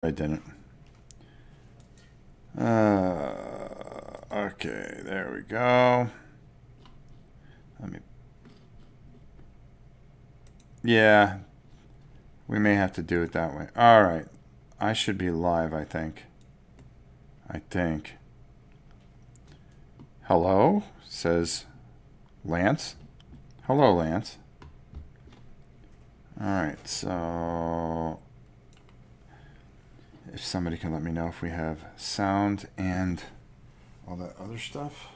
I didn't. Okay, there we go. Let me. Yeah, we may have to do it that way. All right, I should be live. I think. Hello, says Lance. Hello, Lance. All right, so if somebody can let me know if we have sound and all that other stuff.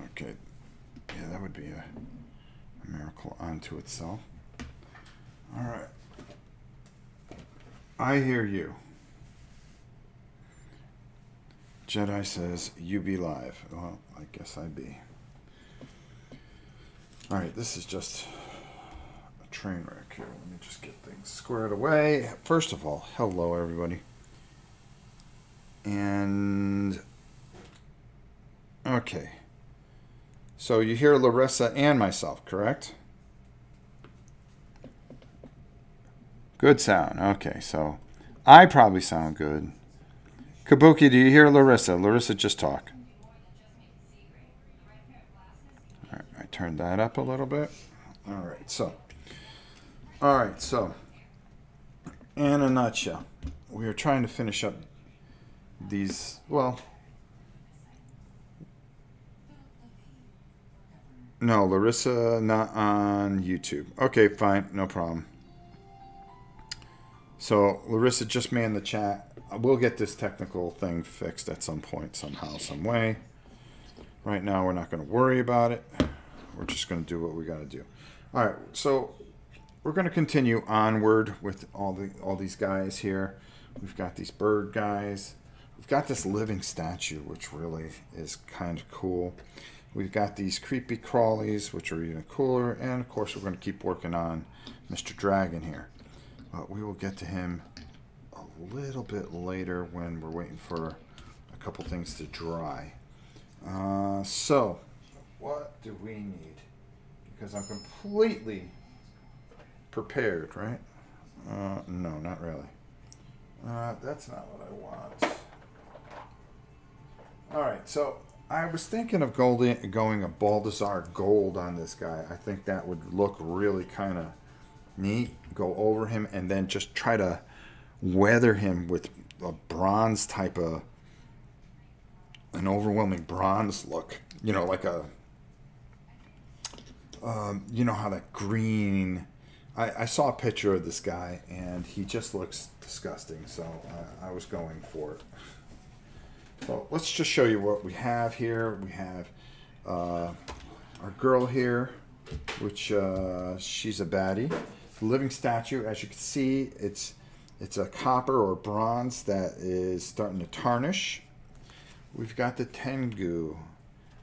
Okay, yeah, that would be a miracle unto itself. All right, I hear you. Jedi says, you be live. Well, I guess I'd be. All right, this is just a train wreck here. Let me just get things squared away. First of all, hello, everybody. And, okay. So you hear Larissa and myself, correct? Good sound. Okay, so I probably sound good. Kabuki, do you hear Larissa? Larissa, just talk. All right, I turned that up a little bit. All right, so in a nutshell, we are trying to finish up these, well, no, Larissa not on YouTube. Okay, fine, no problem. So Larissa just manned the chat. We'll get this technical thing fixed at some point, somehow, some way. Right now, we're not going to worry about it. We're just going to do what we got to do. All right, so we're going to continue onward with all these guys here. We've got these bird guys. We've got this living statue, which really is kind of cool. We've got these creepy crawlies, which are even cooler. And, of course, we're going to keep working on Mr. Dragon here. But we will get to him a little bit later when we're waiting for a couple things to dry. So, what do we need? Because I'm completely prepared, right? No, not really. That's not what I want. Alright, so I was thinking of going a Balthazar Gold on this guy. I think that would look really kind of neat. Go over him and then just try to weather him with a bronze type of, an overwhelming bronze look. You know, like a, you know how that green, I saw a picture of this guy and he just looks disgusting, so I was going for it. So let's just show you what we have here. We have our girl here, which she's a baddie. The living statue, as you can see, it's a copper or bronze that is starting to tarnish. We've got the Tengu,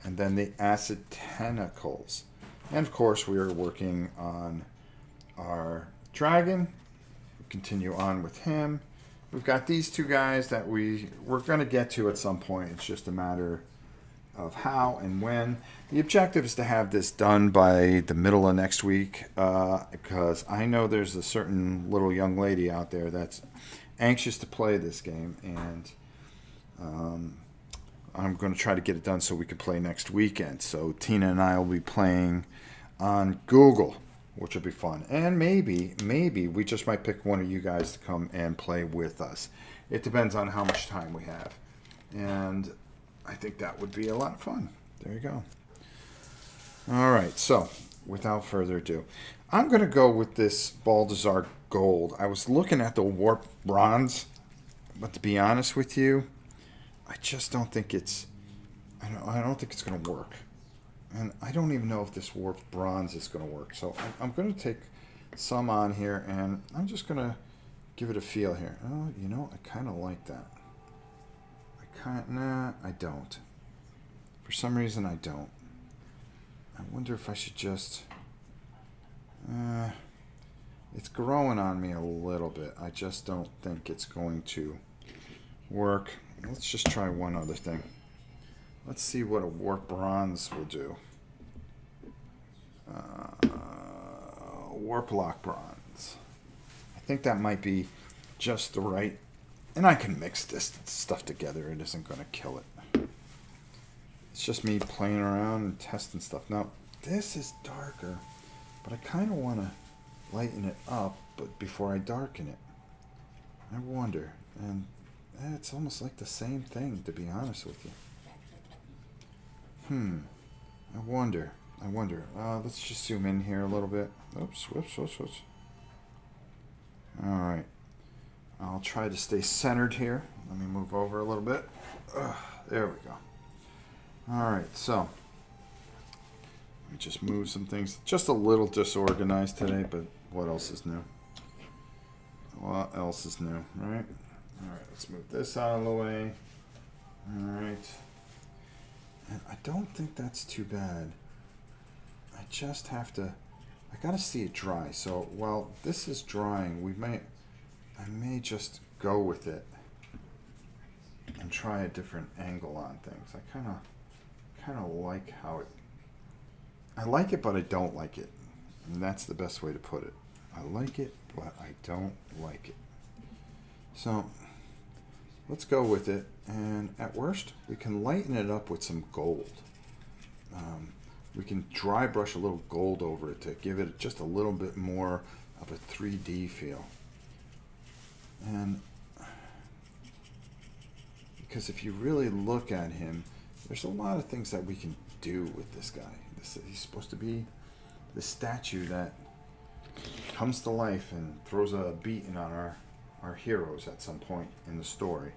and then the acid tentacles. And of course, we are working on our dragon. We continue on with him. We've got these two guys that we're going to get to at some point. It's just a matter of how and when. The objective is to have this done by the middle of next week, because I know there's a certain little young lady out there that's anxious to play this game, and I'm going to try to get it done so we can play next weekend. So Tina and I will be playing on Google, which will be fun. And maybe we just might pick one of you guys to come and play with us. It depends on how much time we have. And I think that would be a lot of fun. There you go. All right, so without further ado, I'm going to go with this Balthazar Gold. I was looking at the Warp Bronze, but to be honest with you, I just don't think it's, I don't think it's going to work. And I don't even know if this Warp Bronze is going to work. So I'm going to take some on here, and I'm just going to give it a feel here. Oh, you know, I kind of like that. Nah, I don't. For some reason, I don't. I wonder if I should just... it's growing on me a little bit. I just don't think it's going to work. Let's just try one other thing. Let's see what a Warp Bronze will do. Warp Lock Bronze. think that might be just the right, and I can mix this stuff together. It isn't going to kill it. It's just me playing around and testing stuff. Now, this is darker, but I kind of want to lighten it up, but before I darken it. I wonder, and it's almost like the same thing, to be honest with you. I wonder. Let's just zoom in here a little bit. Oops, whoops. All right. I'll try to stay centered here. Let me move over a little bit. There we go. All right, so let me just move some things. Just a little disorganized today, but what else is new? What else is new, right? All right, let's move this out of the way. All right. And I don't think that's too bad. I just have to, I gotta see it dry. So while this is drying, I may just go with it and try a different angle on things. I kind of like how it, I like it, but I don't like it. And that's the best way to put it. I like it, but I don't like it. So let's go with it. And at worst, we can lighten it up with some gold. We can dry brush a little gold over it to give it just a little bit more of a 3D feel. And because if you really look at him, there's a lot of things that we can do with this guy. He's supposed to be the statue that comes to life and throws a beating on our heroes at some point in the story.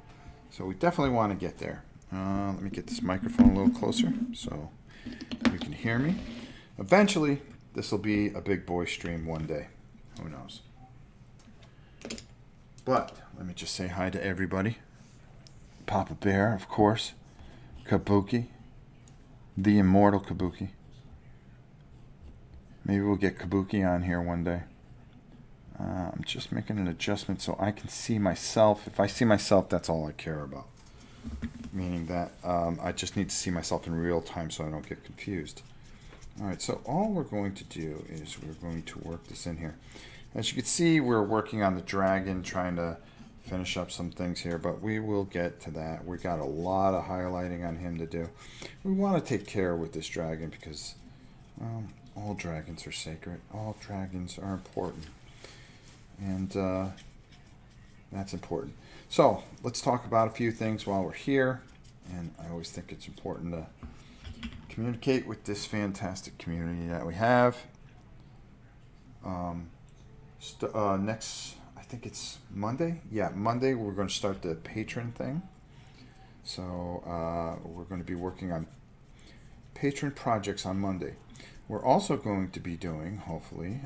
So we definitely want to get there. Let me get this microphone a little closer so you can hear me. Eventually, this will be a big boy stream one day. Who knows? But let me just say hi to everybody. Papa Bear, of course. Kabuki. The immortal Kabuki. Maybe we'll get Kabuki on here one day. I'm just making an adjustment so I can see myself. If I see myself, that's all I care about. Meaning that I just need to see myself in real time so I don't get confused. All right, so all we're going to do is we're going to work this in here. As you can see, we're working on the dragon, trying to finish up some things here, but we will get to that. We got a lot of highlighting on him to do. We want to take care with this dragon because all dragons are sacred. All dragons are important. And that's important. So let's talk about a few things while we're here. And I always think it's important to communicate with this fantastic community that we have. Next, I think it's Monday. Yeah, Monday we're going to start the patron thing. So we're going to be working on patron projects on Monday. We're also going to be doing, hopefully,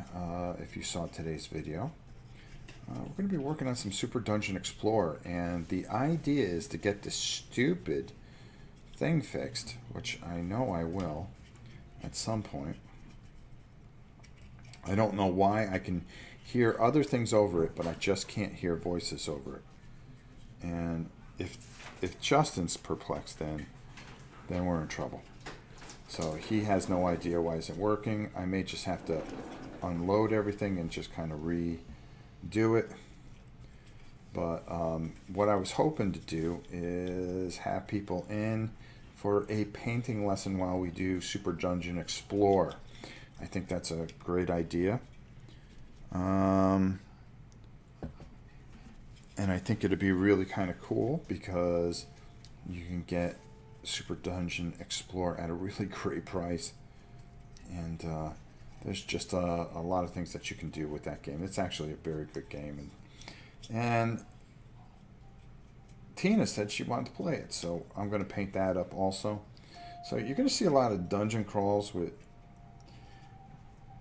if you saw today's video, we're going to be working on some Super Dungeon Explorer, and the idea is to get this stupid thing fixed, which I know I will at some point. I don't know why. I can hear other things over it, but I just can't hear voices over it. And if Justin's perplexed, then we're in trouble. So he has no idea why it isn't working. I may just have to unload everything and just kind of redo it. But what I was hoping to do is have people in for a painting lesson while we do Super Dungeon Explorer. I think that's a great idea. And I think it'd be really kind of cool because you can get Super Dungeon Explorer at a really great price. And there's just a lot of things that you can do with that game. It's actually a very good game. And Tina said she wanted to play it, so I'm going to paint that up also. So you're going to see a lot of dungeon crawls with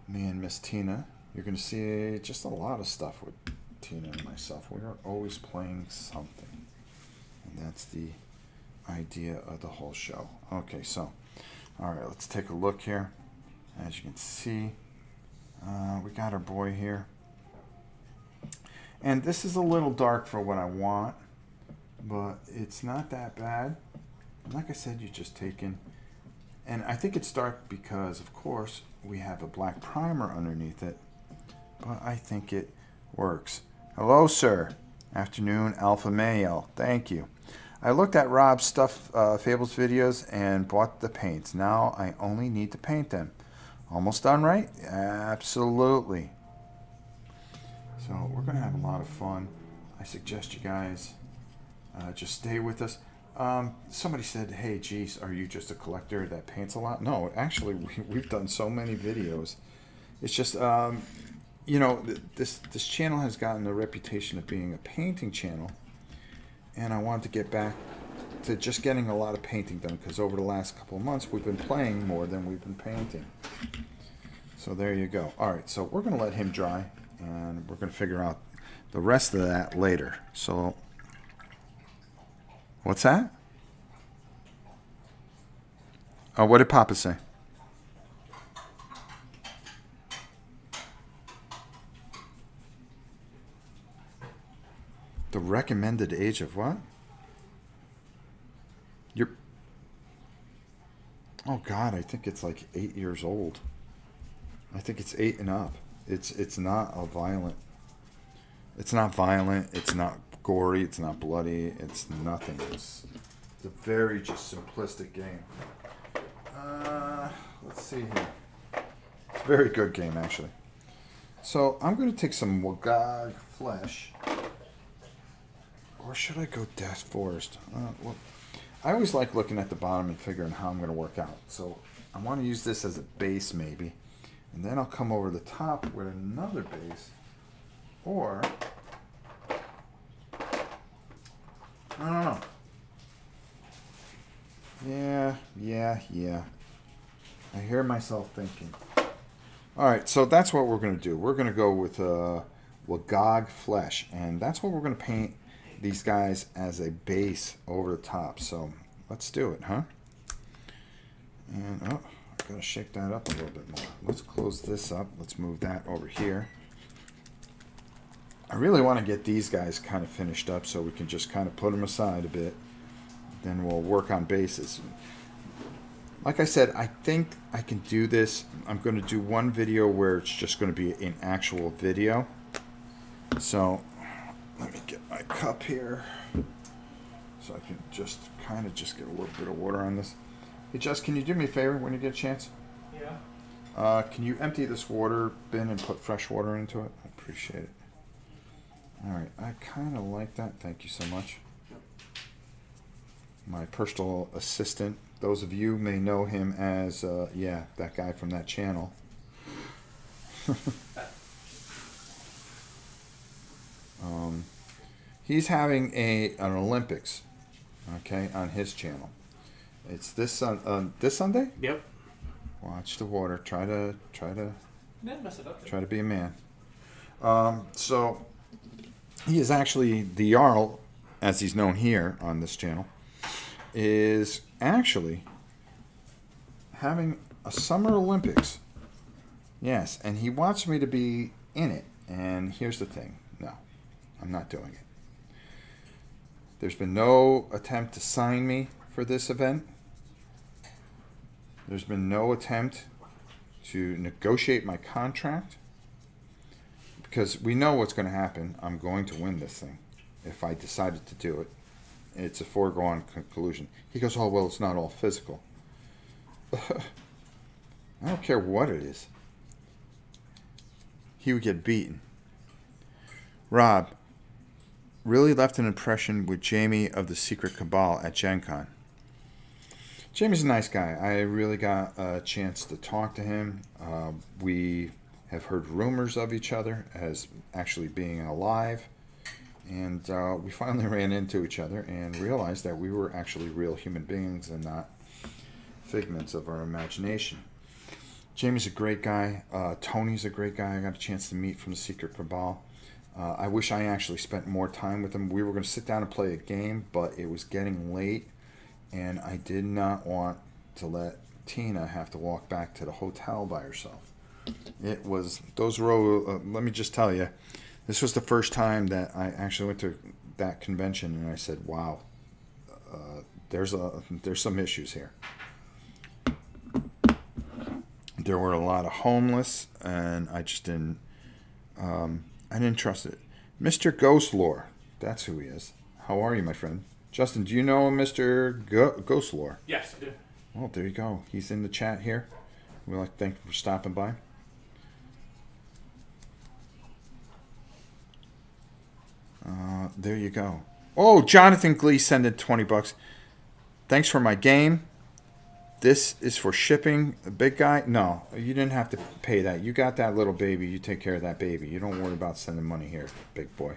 me and Miss Tina. You're going to see just a lot of stuff with Tina and myself. We are always playing something. And that's the idea of the whole show. Okay, so, all right, let's take a look here. As you can see, we got our boy here. And this is a little dark for what I want, but it's not that bad. And like I said, you just take in, and I think it's dark because, of course, we have a black primer underneath it, but I think it works. Hello, sir. Afternoon, Alpha Male. Thank you. I looked at Rob's Fables videos and bought the paints. Now I only need to paint them. Almost done, right? Absolutely. So we're going to have a lot of fun. I suggest you guys just stay with us. Somebody said, hey, geez, are you just a collector that paints a lot? No, actually, we've done so many videos. It's just, you know, this channel has gotten the reputation of being a painting channel. And I wanted to get back to just getting a lot of painting done, because over the last couple of months, we've been playing more than we've been painting. So there you go. All right, so we're going to let him dry, and we're going to figure out the rest of that later. So, what's that? Oh, what did Papa say? The recommended age of what? You're... Oh God, I think it's like 8 years old. I think it's 8 and up. It's not a violent. It's not violent. It's not gory. It's not bloody. It's nothing. It's a very just simplistic game. Let's see here. It's a very good game, actually. So I'm going to take some Wagag flesh. Or should I go Death Forest? Well, I always like looking at the bottom and figuring how I'm going to work out. So I want to use this as a base, maybe. And then I'll come over the top with another base. Or, I don't know. Yeah. I hear myself thinking. Alright, so that's what we're going to do. We're going to go with Wagag flesh. And that's what we're going to paint these guys as a base over the top. So let's do it, huh? And, oh, I've got to shake that up a little bit more. Let's close this up. Let's move that over here. I really want to get these guys kind of finished up so we can just kind of put them aside a bit. Then we'll work on bases. Like I said, I think I can do this. I'm going to do one video where it's just going to be an actual video. So let me get my cup here so I can just kind of just get a little bit of water on this. Hey, Jess, can you do me a favor when you get a chance? Yeah. Can you empty this water bin and put fresh water into it? I appreciate it. All right, I kind of like that. Thank you so much. My personal assistant. Those of you may know him as, yeah, that guy from that channel. He's having an Olympics, okay, on his channel. It's this Sunday. Yep. Watch the water. Try to Mess it up. try to be a man. So he is actually the Jarl, as he's known here on this channel, is actually having a Summer Olympics. Yes, and he wants me to be in it. And here's the thing. No, I'm not doing it. There's been no attempt to sign me for this event. There's been no attempt to negotiate my contract. Because we know what's going to happen. I'm going to win this thing if I decided to do it. It's a foregone conclusion. He goes, oh, well, it's not all physical. I don't care what it is. He would get beaten. Rob really left an impression with Jamie of the Secret Cabal at Gen Con. Jamie's a nice guy. I really got a chance to talk to him. We have heard rumors of each other as actually being alive. And we finally ran into each other and realized that we were actually real human beings and not figments of our imagination. Jamie's a great guy. Tony's a great guy. I got a chance to meet from the Secret Cabal. I wish I actually spent more time with him. We were going to sit down and play a game, but it was getting late, and I did not want to let Tina have to walk back to the hotel by herself. It was, those were, let me just tell you, this was the first time that I actually went to that convention, and I said, wow, there's some issues here. There were a lot of homeless, and I just didn't, I didn't trust it. Mr. Ghost Lore. That's who he is. How are you, my friend? Justin, do you know Mr. Ghost Lore? Yes, I do. Well, there you go. He's in the chat here. We'd like to thank you for stopping by. There you go. Oh, Jonathan Glee sent in 20 bucks. Thanks for my game. This is for shipping. The big guy? No, you didn't have to pay that. You got that little baby. You take care of that baby. You don't worry about sending money here, big boy.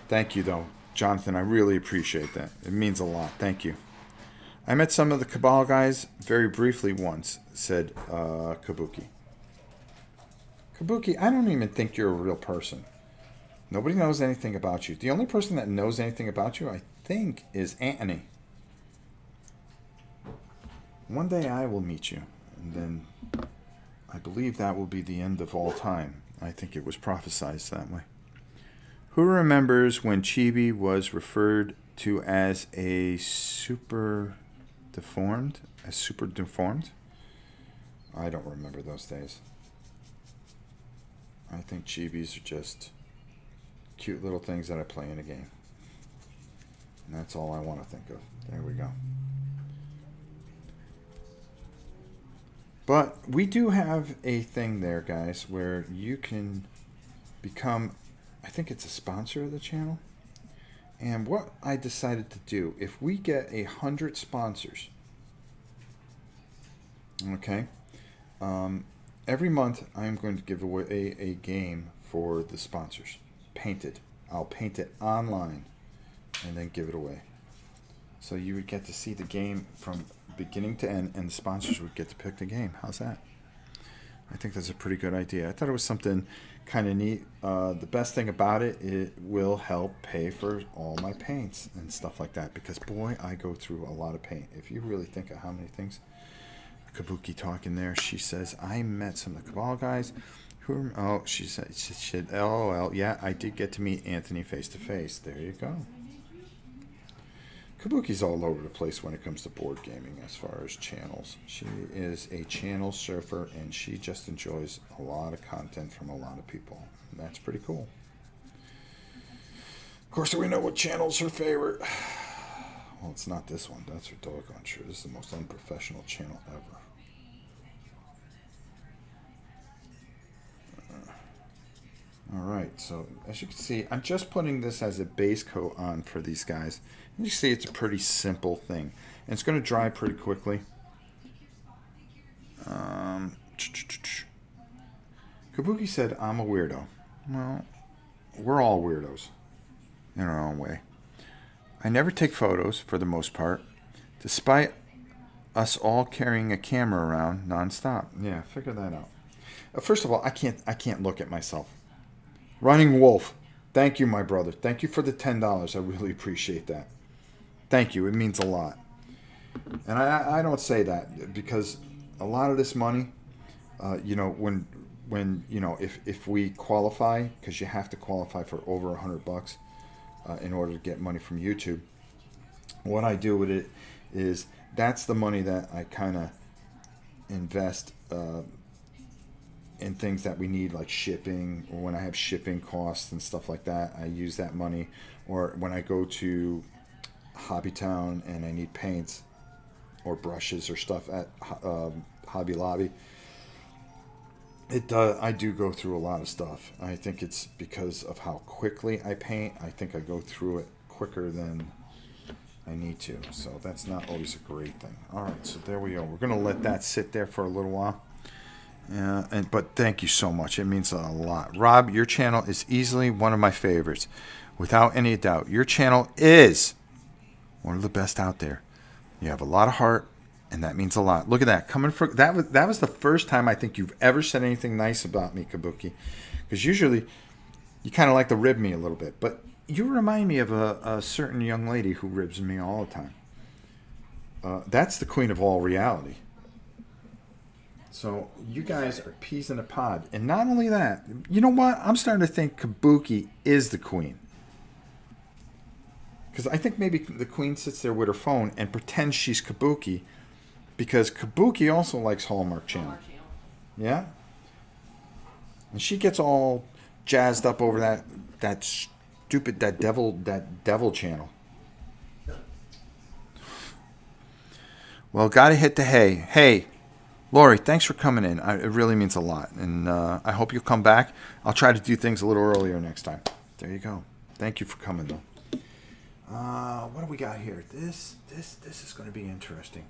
Thank you, though, Jonathan. I really appreciate that. It means a lot. Thank you. I met some of the Cabal guys very briefly once, said Kabuki. Kabuki, I don't even think you're a real person. Nobody knows anything about you. The only person that knows anything about you, I think, is Anthony. One day I will meet you, and then I believe that will be the end of all time. I think it was prophesized that way. Who remembers when Chibi was referred to as a super deformed? I don't remember those days. I think Chibis are just cute little things that I play in a game. And that's all I want to think of. There we go. But we do have a thing there, guys, where you can become, I think it's a sponsor of the channel. And what I decided to do, if we get 100 sponsors, okay, every month I'm going to give away a game for the sponsors. Painted. I'll paint it online and then give it away. So you would get to see the game from beginning to end, and the sponsors would get to pick the game. How's that? I think that's a pretty good idea. I thought it was something kind of neat. The best thing about it, it will help pay for all my paints and stuff like that, because boy, I go through a lot of paint. If you really think of how many things. Kabuki talking there, she says, I met some of the Cabal guys. Oh, she said, LOL. Yeah, I did get to meet Anthony face to face. There you go. Kabuki's all over the place when it comes to board gaming as far as channels. She is a channel surfer, and she just enjoys a lot of content from a lot of people. And that's pretty cool. Of course, we know what channel's her favorite. Well, it's not this one. That's her doggone sure. This is the most unprofessional channel ever. Alright, so as you can see, I'm just putting this as a base coat on for these guys. You see it's a pretty simple thing. And it's going to dry pretty quickly. Kabuki said, I'm a weirdo. Well, we're all weirdos in our own way. I never take photos for the most part, despite us all carrying a camera around nonstop. Yeah, figure that out. First of all, I can't look at myself. Running Wolf, thank you, my brother. Thank you for the $10. I really appreciate that. Thank you. It means a lot. And I don't say that because a lot of this money, you know, when you know, if we qualify, because you have to qualify for over $100 in order to get money from YouTube. What I do with it is that's the money that I kind of invest in things that we need, like shipping, or when I have shipping costs and stuff like that, I use that money. Or when I go to Hobby Town and I need paints or brushes or stuff at Hobby Lobby, I do go through a lot of stuff. I think it's because of how quickly I paint. I think I go through it quicker than I need to, so that's not always a great thing. All right, so there we go. We're gonna let that sit there for a little while. But thank you so much. It means a lot. Rob, your channel is easily one of my favorites. Without any doubt. Your channel is one of the best out there. You have a lot of heart, and that means a lot. Look at that. Coming from that was the first time I think you've ever said anything nice about me, Kabuki. Because usually you kind of like to rib me a little bit. But you remind me of a certain young lady who ribs me all the time. That's the queen of all reality. So you guys are peas in a pod. And not only that, you know what? I'm starting to think Kabuki is the queen. Because I think maybe the queen sits there with her phone and pretends she's Kabuki. Because Kabuki also likes Hallmark Channel. Yeah? And she gets all jazzed up over that that devil channel. Well, gotta hit the hay. Hey, Lori, thanks for coming in. It really means a lot, and I hope you'll come back. I'll try to do things a little earlier next time. There you go. Thank you for coming, though. What do we got here? This is going to be interesting.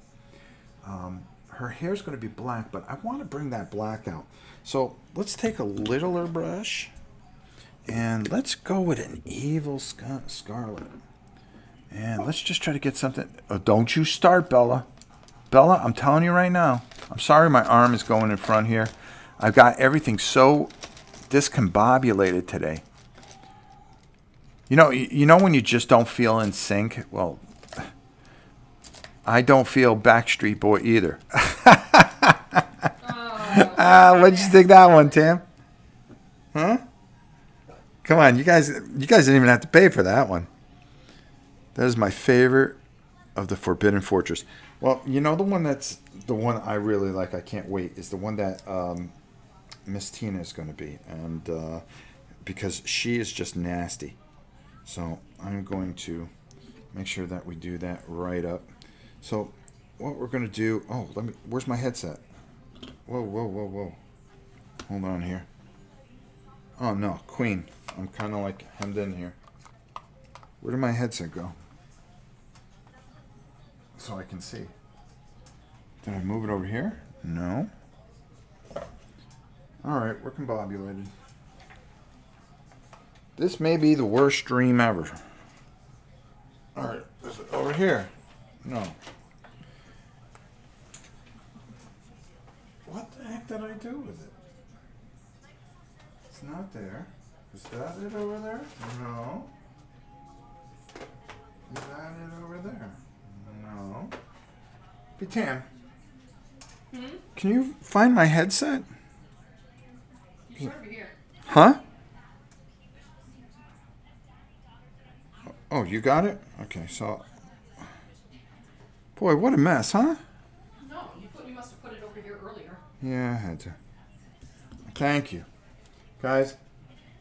Her hair's going to be black, but I want to bring that black out. So let's take a littler brush, and let's go with an evil scarlet. And let's just try to get something. Oh, don't you start, Bella. Bella, I'm telling you right now. I'm sorry my arm is going in front here. I've got everything so discombobulated today. You know when you just don't feel in sync? Well, I don't feel Backstreet Boy either. What'd you think that one, Tam? Huh? Come on, you guys didn't even have to pay for that one. That is my favorite of the Forbidden Fortress. Well, the one I really like, I can't wait, is the one that Miss Tina is going to be. And because she is just nasty. So I'm going to make sure that we do that right up. So what we're going to do... Oh, where's my headset? Whoa. Hold on here. Oh, no. Queen. I'm kind of like hemmed in here. Where did my headset go? So I can see. Did I move it over here? No. Alright, we're combobulated. This may be the worst stream ever. Alright, is it over here? No. What the heck did I do with it? It's not there. Is that it over there? No. Is that it over there? No. Hey, Tam. Can you find my headset? You should be here. Huh? Oh, you got it? Okay, so... Boy, what a mess, huh? No, you must have put it over here earlier. Yeah, I had to. Thank you. Guys,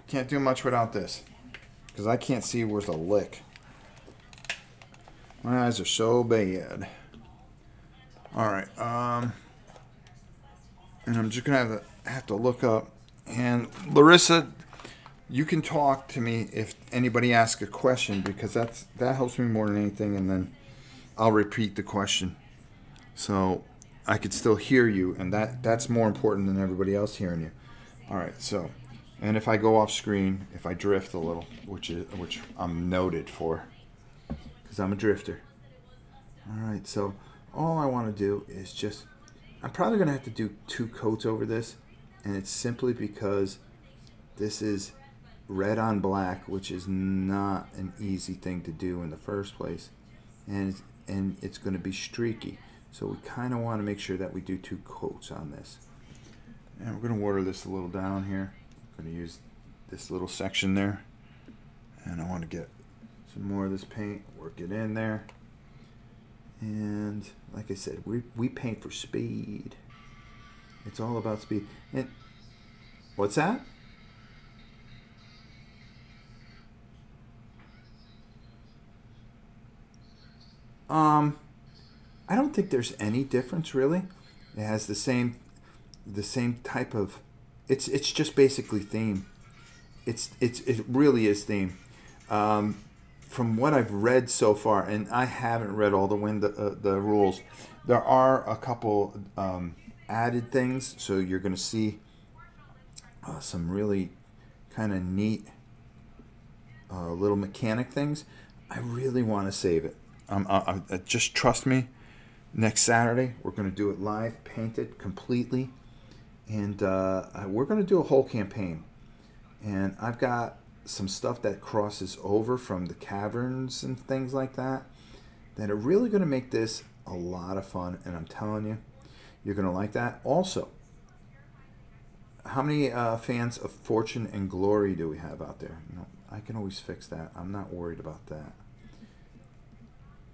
can't do much without this. Because I can't see worth a lick. My eyes are so bad. Alright, and I'm just going to have to look up. And Larissa, you can talk to me if anybody asks a question, because that helps me more than anything, and then I'll repeat the question. So I could still hear you, and that's more important than everybody else hearing you. Alright, so, and if I go off screen, if I drift a little, which I'm noted for, because I'm a drifter. Alright, so all I want to do is just, I'm probably going to have to do 2 coats over this, and it's simply because this is red on black, which is not an easy thing to do in the first place, and it's going to be streaky, so we kind of want to make sure that we do 2 coats on this. And we're going to water this a little down here. I'm going to use this little section there, and I want to get some more of this paint, work it in there. And like I said, we paint for speed. It's all about speed. And what's that? I don't think there's any difference really. It has the same type of. It's just basically theme. It really is theme. From what I've read so far, and I haven't read all the rules, there are a couple added things, so you're going to see some really kind of neat little mechanic things. I really want to save it. Just trust me. Next Saturday, we're going to do it live, paint it completely, and we're going to do a whole campaign. And I've got some stuff that crosses over from the caverns and things like that are really going to make this a lot of fun, and I'm telling you, you're going to like that. Also, how many fans of Fortune and Glory do we have out there? No, I can always fix that. I'm not worried about that.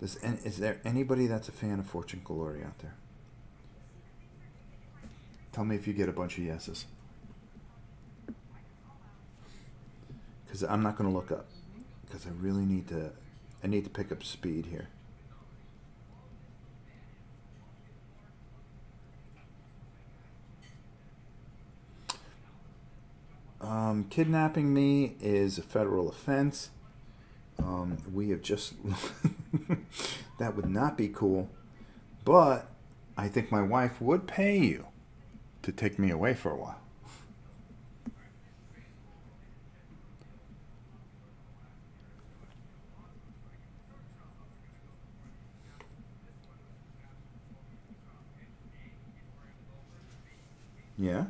Is there anybody that's a fan of Fortune and Glory out there? Tell me if you get a bunch of yeses. because I'm not going to look up because I really need to. I need to pick up speed here. Kidnapping me is a federal offense. We have just that would not be cool, but I think my wife would pay you to take me away for a while. Yeah.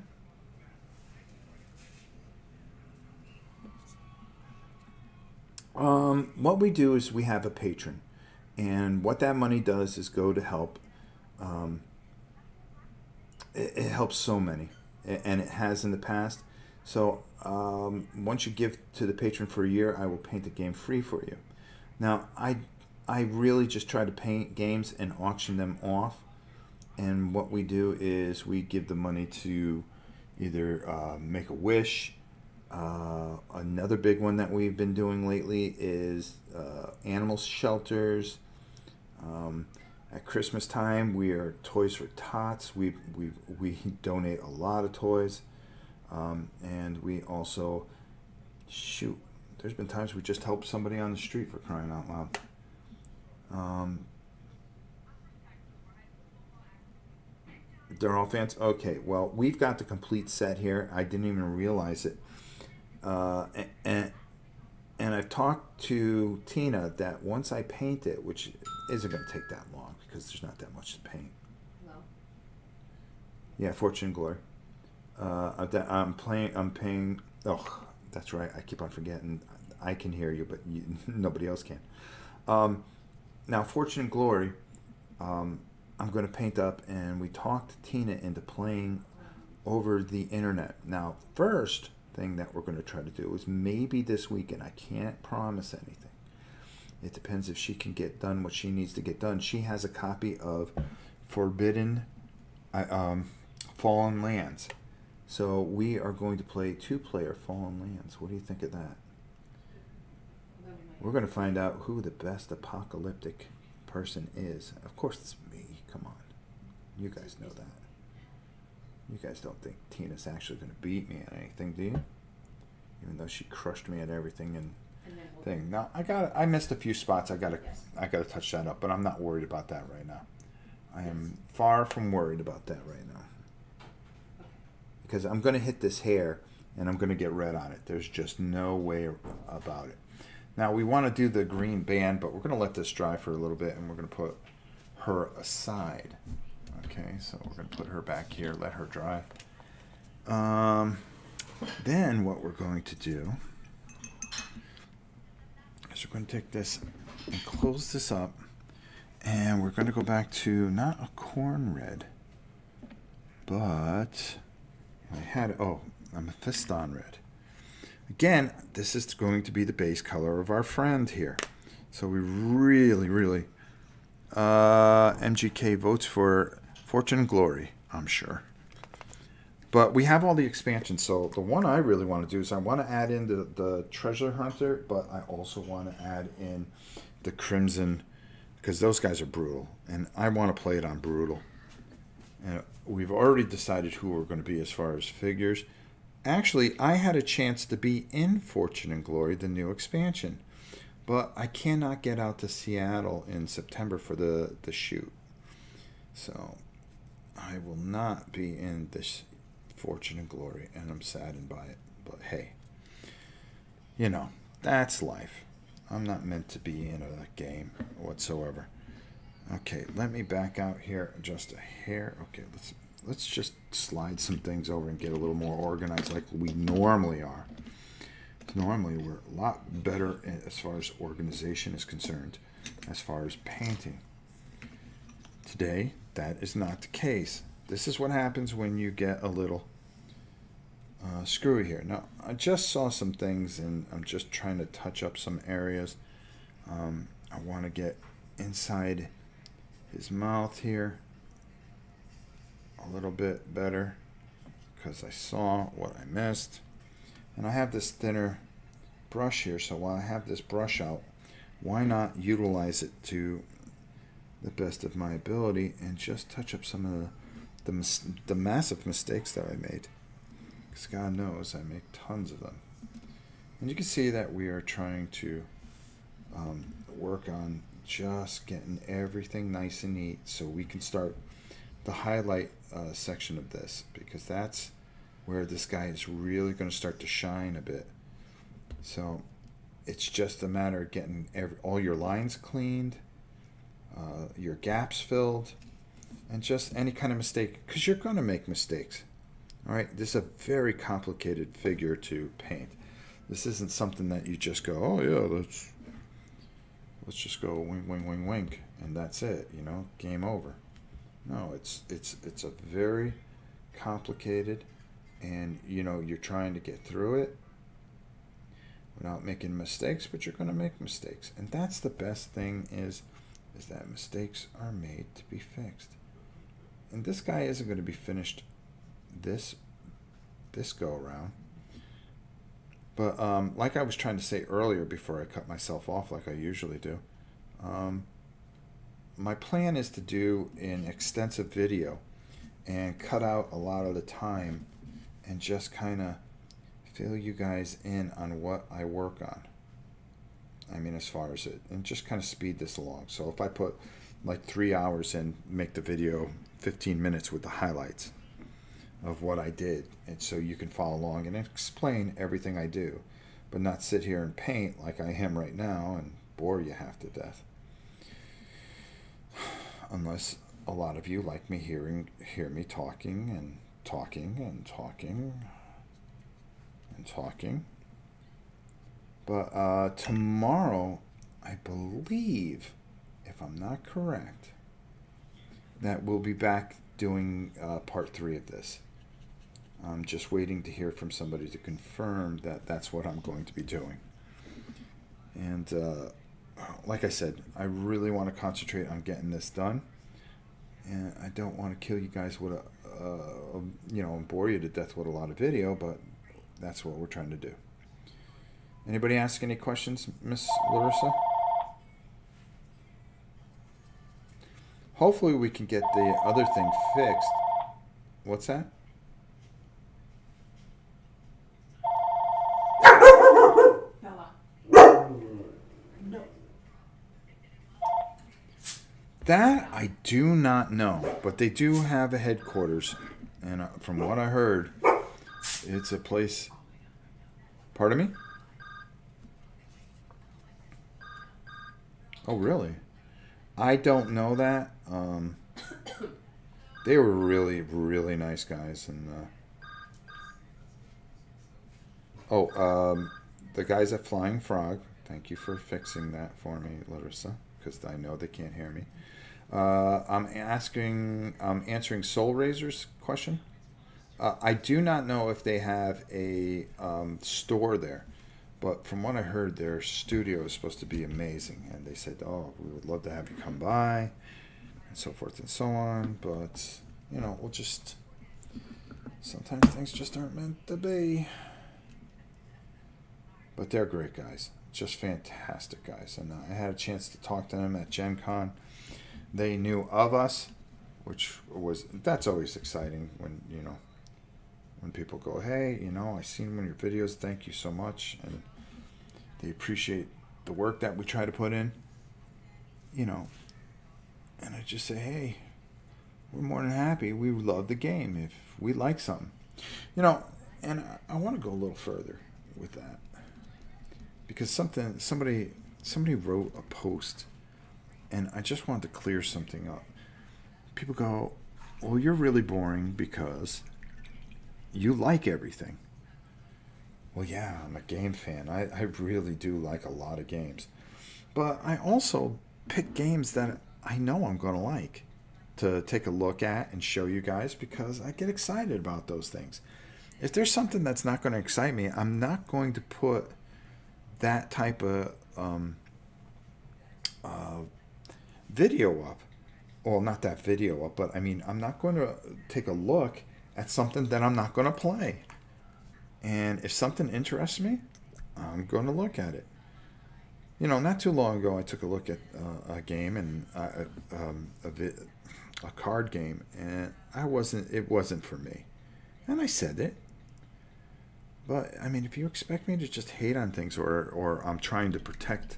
What we do is we have a patron, and what that money does is go to help. It helps so many, and it has in the past. So once you give to the patron for a year, I will paint the game free for you. Now, I really just try to paint games and auction them off. And what we do is we give the money to either Make-A-Wish. Another big one that we've been doing lately is animal shelters. At Christmas time, we are Toys for Tots. We donate a lot of toys, and we also shoot. There's been times we just helped somebody on the street, for crying out loud. They're all fans. Okay, well, we've got the complete set here. I didn't even realize it. And I've talked to Tina that once I paint it, which isn't going to take that long because there's not that much to paint. No. Yeah, Fortune and Glory. I'm paying. Oh, that's right. I keep on forgetting. I can hear you, but nobody else can. Now, Fortune and Glory. I'm going to paint up, and we talked Tina into playing over the internet. Now, first thing that we're going to try to do is maybe this weekend. I can't promise anything. It depends if she can get done what she needs to get done. She has a copy of Forbidden Fallen Lands. So we are going to play 2-player Fallen Lands. What do you think of that? We're going to find out who the best apocalyptic person is. Of course it's me. Come on. You guys know that. You guys don't think Tina's actually going to beat me at anything, do you? Even though she crushed me at everything and thing. Now I missed a few spots. I gotta touch that up, but I'm not worried about that right now. I am far from worried about that right now. Because I'm going to hit this hair and I'm going to get red on it. There's just no way about it. Now we want to do the green band, but we're going to let this dry for a little bit and we're going to put her aside. Okay, so we're going to put her back here, let her dry. Then what we're going to do is we're going to take this and close this up, and we're going to go back to not a corn red, but I had a Mephiston red. Again, this is going to be the base color of our friend here. So we really MGK votes for Fortune and Glory, I'm sure. But we have all the expansions, so the one I really want to do is I want to add in the Treasure Hunter, but I also want to add in the Crimson, because those guys are brutal, and I want to play it on brutal. And we've already decided who we're going to be as far as figures. Actually, I had a chance to be in Fortune and Glory, the new expansion, but I cannot get out to Seattle in September for the shoot. So I will not be in this Fortune and Glory, and I'm saddened by it. But hey, you know, that's life. I'm not meant to be in a game whatsoever. Okay, let me back out here just a hair. Okay, let's just slide some things over and get a little more organized like we normally are. Normally we're a lot better as far as organization is concerned, as far as painting. Today, that is not the case. This is what happens when you get a little screwy here. Now, I just saw some things, and I'm just trying to touch up some areas. I want to get inside his mouth here a little bit better, because I saw what I missed. And I have this thinner brush here, so while I have this brush out, why not utilize it to the best of my ability and just touch up some of the massive mistakes that I made. Because God knows I make tons of them. And you can see that we are trying to work on just getting everything nice and neat so we can start the highlight section of this, because that's where this guy is really going to start to shine a bit. So it's just a matter of getting all your lines cleaned, your gaps filled, and just any kind of mistake, because you're going to make mistakes. All right, this is a very complicated figure to paint. This isn't something that you just go, oh yeah, let's just go wink, wink, wink, wink, and that's it. You know, game over. No, it's a very complicated, and you know, you're trying to get through it without making mistakes, but you're going to make mistakes, and that's the best thing is that mistakes are made to be fixed. And this guy isn't going to be finished this go around. But like I was trying to say earlier before I cut myself off like I usually do, my plan is to do an extensive video and cut out a lot of the time and just kind of fill you guys in on what I work on. I mean, as far as it, and just kind of speed this along. So if I put like 3 hours in, make the video 15 minutes with the highlights of what I did, and so you can follow along and explain everything I do, but not sit here and paint like I am right now and bore you half to death. Unless a lot of you like me hear me talking and talking and talking and talking. But tomorrow, I believe, if I'm not correct, that we'll be back doing part 3 of this. I'm just waiting to hear from somebody to confirm that that's what I'm going to be doing. And like I said, I really want to concentrate on getting this done. And I don't want to kill you guys with you know, bore you to death with a lot of video, but that's what we're trying to do. Anybody ask any questions, Miss Larissa? Hopefully we can get the other thing fixed. What's that? Bella. No. That I do not know, but they do have a headquarters, and from what I heard, it's a place. Pardon me? Oh, really? I don't know that. They were really, really nice guys, and the guys at Flying Frog. Thank you for fixing that for me, Larissa, because I know they can't hear me. I'm answering Soul Razor's question. I do not know if they have a store there, but from what I heard, their studio is supposed to be amazing, and they said, "Oh, we would love to have you come by," and so forth and so on. But you know, we'll just sometimes things just aren't meant to be. But they're great guys, just fantastic guys, and I had a chance to talk to them at Gen Con. They knew of us, that's always exciting when, you know, when people go, hey, you know, I seen one of your videos, thank you so much, and they appreciate the work that we try to put in, you know, and I just say, hey, we're more than happy, we love the game if we like something, you know. And I want to go a little further with that, because somebody wrote a post, and I just wanted to clear something up. People go, well, you're really boring because you like everything. Well, yeah, I'm a game fan. I really do like a lot of games. But I also pick games that I know I'm going to like to take a look at and show you guys, because I get excited about those things. If there's something that's not going to excite me, I'm not going to put that type of video up. Well, not that video up, but I mean, I'm not going to take a look at something that I'm not going to play. And if something interests me, I'm going to look at it. You know, not too long ago, I took a look at a game and a card game, and it wasn't for me. And I said it. But, I mean, if you expect me to just hate on things or I'm trying to protect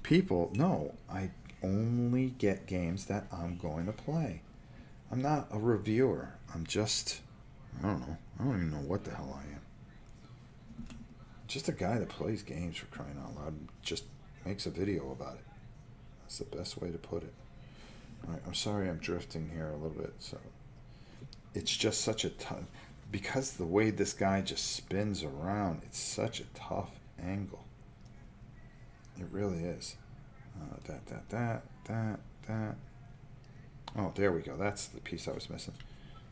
people, no, I only get games that I'm going to play. I'm not a reviewer. I'm just, I don't know. I don't even know what the hell I am. Just a guy that plays games, for crying out loud, and just makes a video about it. That's the best way to put it. All right, I'm sorry I'm drifting here a little bit. So it's just such a tough, because the way this guy just spins around, it's such a tough angle. It really is. That. Oh, there we go. That's the piece I was missing.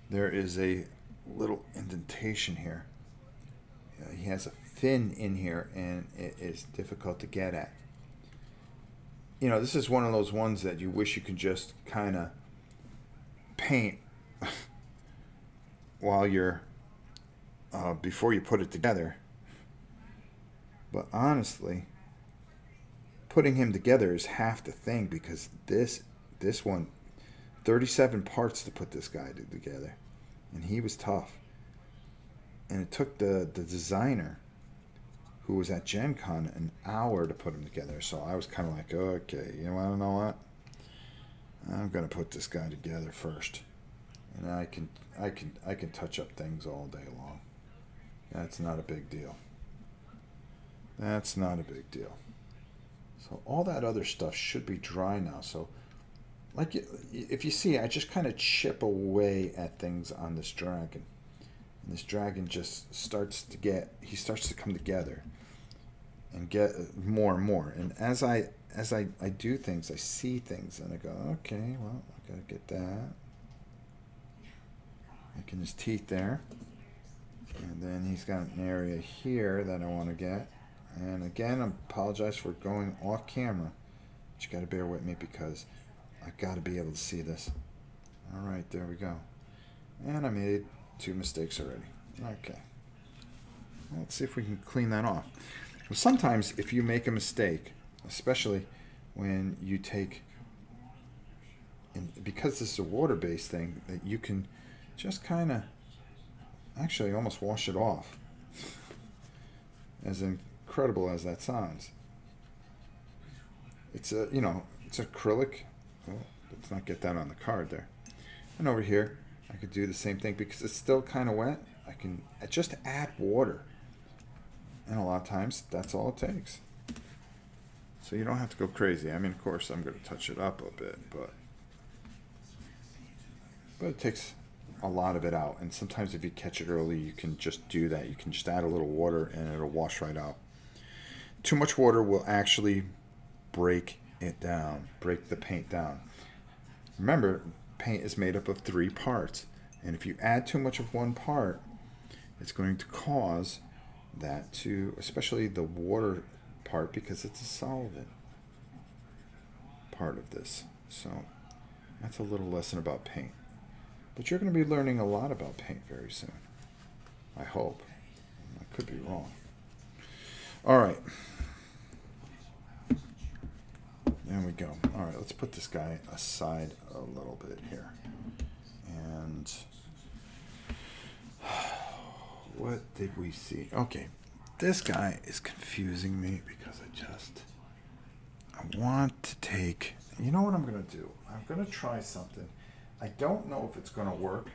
There is a little indentation here. He has a fin in here, and it is difficult to get at. You know, this is one of those ones that you wish you could just kind of paint while you're before you put it together. But honestly, putting him together is half the thing, because this one, 37 parts to put this guy together, and he was tough. And it took the designer, who was at Gen Con, an hour to put him together. So I was kind of like, okay, you want to know what? I'm gonna put this guy together first, and I can touch up things all day long. That's not a big deal. That's not a big deal. So all that other stuff should be dry now. So, like, if you see, I just kind of chip away at things on this dragon. And this dragon just starts to come together and get more and more. And as I do things, I see things, and I go, okay, well, I gotta get that. Making his teeth there. And then he's got an area here that I want to get. And again, I apologize for going off camera. But you gotta bear with me, because I gotta be able to see this. All right, there we go. And I made 2 mistakes already. Okay. Let's see if we can clean that off. Well, sometimes if you make a mistake, especially when you take, and because this is a water-based thing, that you can just kind of actually almost wash it off. As incredible as that sounds. It's a, you know, it's acrylic. Oh, let's not get that on the card there. And over here, I could do the same thing, because it's still kind of wet. I can just add water, and a lot of times that's all it takes. So you don't have to go crazy. I mean, of course, I'm going to touch it up a bit, but it takes a lot of it out. And sometimes if you catch it early, you can just do that. You can just add a little water, and it'll wash right out. Too much water will actually break it down, break the paint down. Remember, paint is made up of 3 parts, and if you add too much of one part, it's going to cause that to, especially the water part, because it's a solvent part of this. So that's a little lesson about paint. But you're going to be learning a lot about paint very soon. I hope. I could be wrong. All right. There we go. All right, let's put this guy aside a little bit here. And what did we see? Okay, this guy is confusing me, because I want to take, you know what I'm going to do? I'm going to try something. I don't know if it's going to work,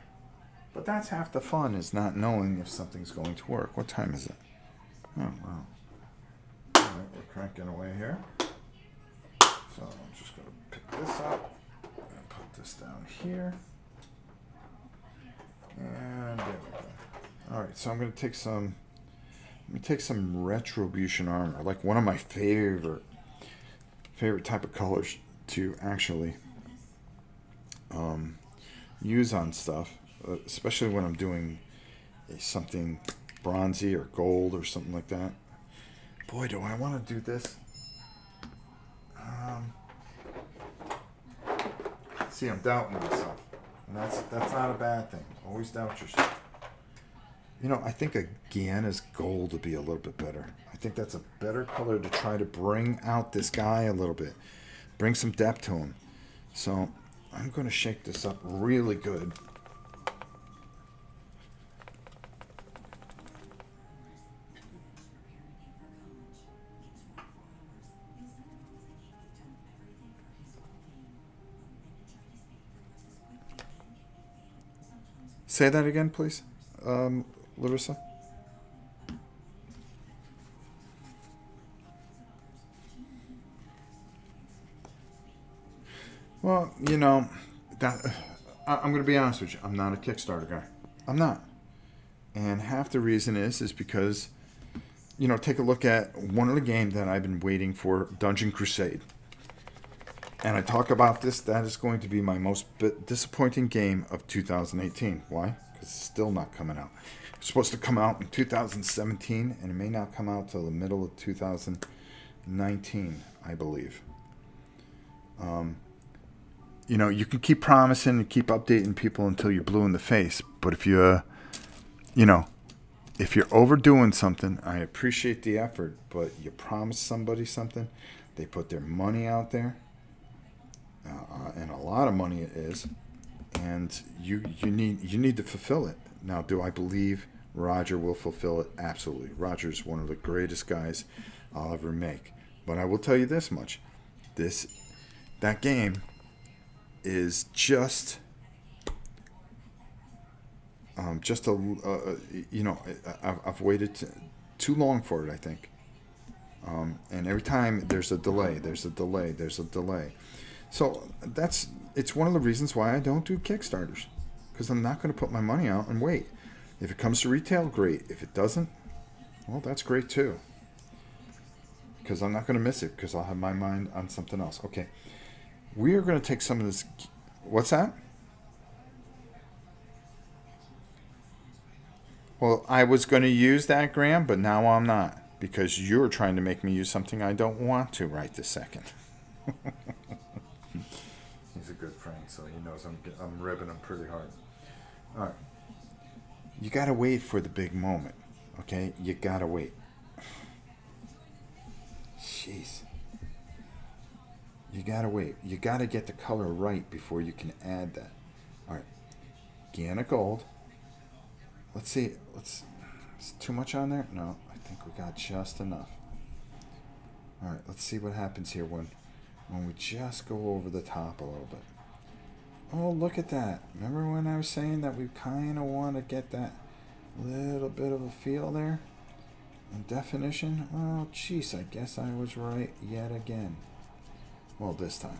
but that's half the fun, is not knowing if something's going to work. What time is it? Oh, wow. All right, we're cranking away here. So I'm just going to pick this up and put this down here. And there we go. All right, so I'm going to take some, Retribution armor, like one of my favorite type of colors to actually use on stuff, especially when I'm doing something bronzy or gold or something like that. Boy, do I want to do this. See, I'm doubting myself, and that's not a bad thing. Always doubt yourself. You know, I think a Guyana's gold would be a little bit better. I think that's a better color to try to bring out this guy a little bit. Bring some depth to him. So I'm going to shake this up really good. Say that again, please, Larissa. Well, you know, I'm going to be honest with you. I'm not a Kickstarter guy. I'm not. And half the reason is because, you know, take a look at one of the games that I've been waiting for, Dungeon Crusade. And I talk about this. That is going to be my most disappointing game of 2018. Why? Because it's still not coming out. It's supposed to come out in 2017, and it may not come out till the middle of 2019, I believe. You know, you can keep promising and keep updating people until you're blue in the face. But if you, you know, if you're overdoing something, I appreciate the effort, but you promise somebody something, they put their money out there. And a lot of money it is, and you need to fulfill it. Now, do I believe Roger will fulfill it? Absolutely. Roger's one of the greatest guys I'll ever make. But I will tell you this much: that game is just you know, I've waited too long for it, I think. And every time there's a delay. So it's one of the reasons why I don't do Kickstarters, because I'm not going to put my money out and wait. If it comes to retail, great. If it doesn't, well, that's great too, because I'm not going to miss it, because I'll have my mind on something else. Okay, we are going to take some of this. What's that? Well, I was going to use that, Graham, but now I'm not, because you're trying to make me use something I don't want to right this second. He's a good friend, so he knows I'm ribbing him pretty hard. All right. You got to wait for the big moment, okay? You got to wait. Jeez. You got to wait. You got to get the color right before you can add that. All right. Guyana Gold. Let's see. Is too much on there? No, I think we got just enough. All right, let's see what happens here when we just go over the top a little bit. Oh, look at that. Remember when I was saying that we kind of want to get that little bit of a feel there? And definition? Oh, jeez, I guess I was right yet again. Well, this time.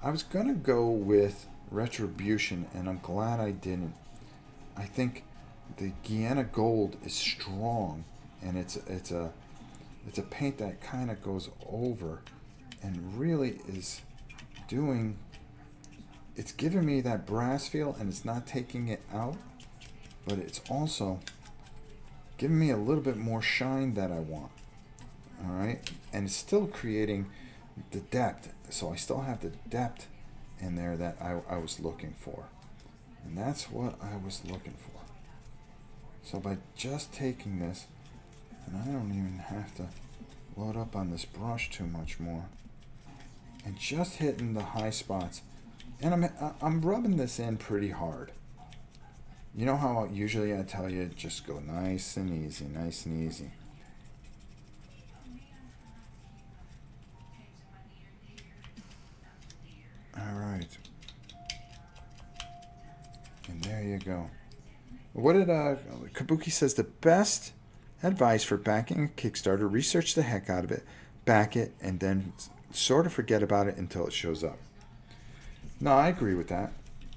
I was going to go with Retribution, and I'm glad I didn't. I think the Guyana Gold is strong, and it's a paint that kind of goes over and really is doing, it's giving me that brass feel, and it's not taking it out, but it's also giving me a little bit more shine that I want. All right, and it's still creating the depth, so I still have the depth in there that I was looking for, and that's what I was looking for. So by just taking this, and I don't even have to load up on this brush too much more, and just hitting the high spots, and I'm rubbing this in pretty hard. You know how usually I tell you, just go nice and easy, nice and easy. All right. And there you go. What did Kabuki says, the best advice for backing a Kickstarter: research the heck out of it, back it, and then sort of forget about it until it shows up. No, I agree with that,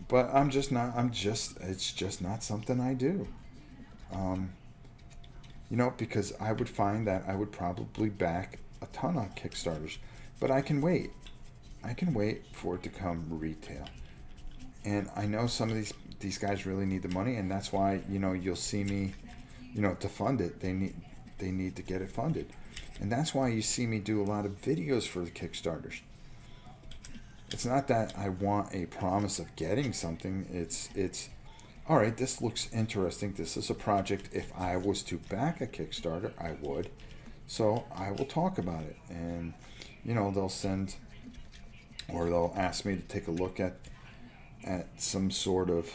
but it's just not something I do. You know, because I would find that I would probably back a ton of Kickstarters, but I can wait. I can wait for it to come retail. And I know some of these guys really need the money, and that's why, you know, you'll see me, you know, to fund it, they need to get it funded. And that's why you see me do a lot of videos for the Kickstarters. It's not that I want a promise of getting something. It's all right, this looks interesting. This is a project. If I was to back a Kickstarter, I would. So I will talk about it. And, you know, they'll send, or they'll ask me to take a look at some sort of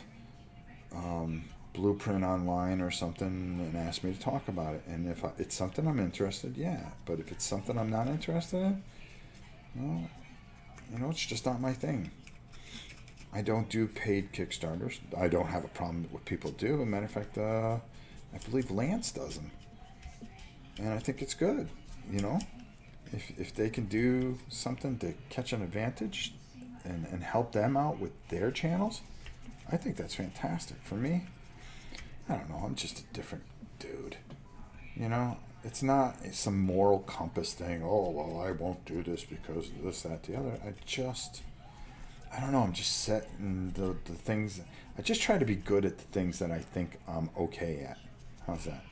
blueprint online or something and ask me to talk about it. And if it's something I'm interested, yeah. But if it's something I'm not interested in, well, you know, it's just not my thing. I don't do paid Kickstarters. I don't have a problem with what people do. As a matter of fact, I believe Lance does them. And I think it's good, you know. If they can do something to catch an advantage and help them out with their channels, I think that's fantastic. For me, I don't know, I'm just a different dude. You know, it's not some moral compass thing. Oh, well, I won't do this because of this, that, the other. I don't know, I'm just set in the things. I just try to be good at the things that I think I'm okay at. How's that?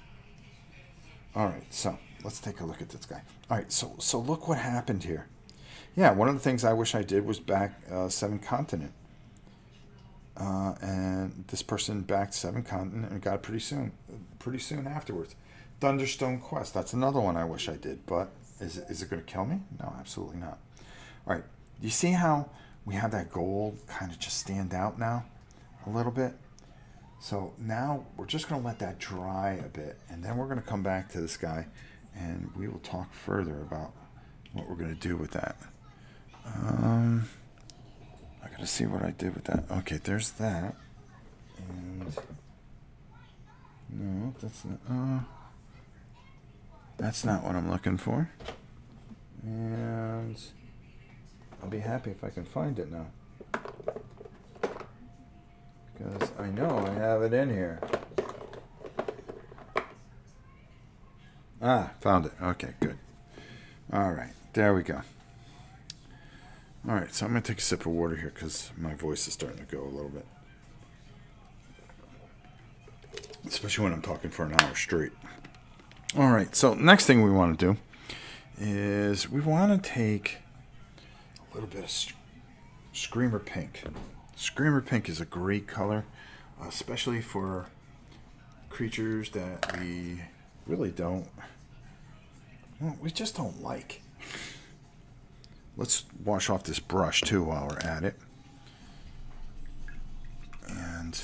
All right, so let's take a look at this guy. All right, so look what happened here. Yeah, one of the things I wish I did was back 7 Continent. And this person backed 7 Continent and got it pretty soon afterwards. Thunderstone Quest, that's another one I wish I did, but is it going to kill me? No, absolutely not. All right, you see how we have that gold kind of just stand out now a little bit? So now we're just going to let that dry a bit, and then we're going to come back to this guy, and we will talk further about what we're going to do with that. I got to see what I did with that. Okay, there's that. And no, that's not what I'm looking for. And I'll be happy if I can find it now, because I know I have it in here. Ah, found it. Okay, good. All right, there we go. All right, so I'm going to take a sip of water here because my voice is starting to go a little bit. Especially when I'm talking for an hour straight. All right, so next thing we want to do is we want to take a little bit of Screamer Pink. Screamer Pink is a great color, especially for creatures that we really don't, well, we just don't like. Let's wash off this brush too while we're at it. And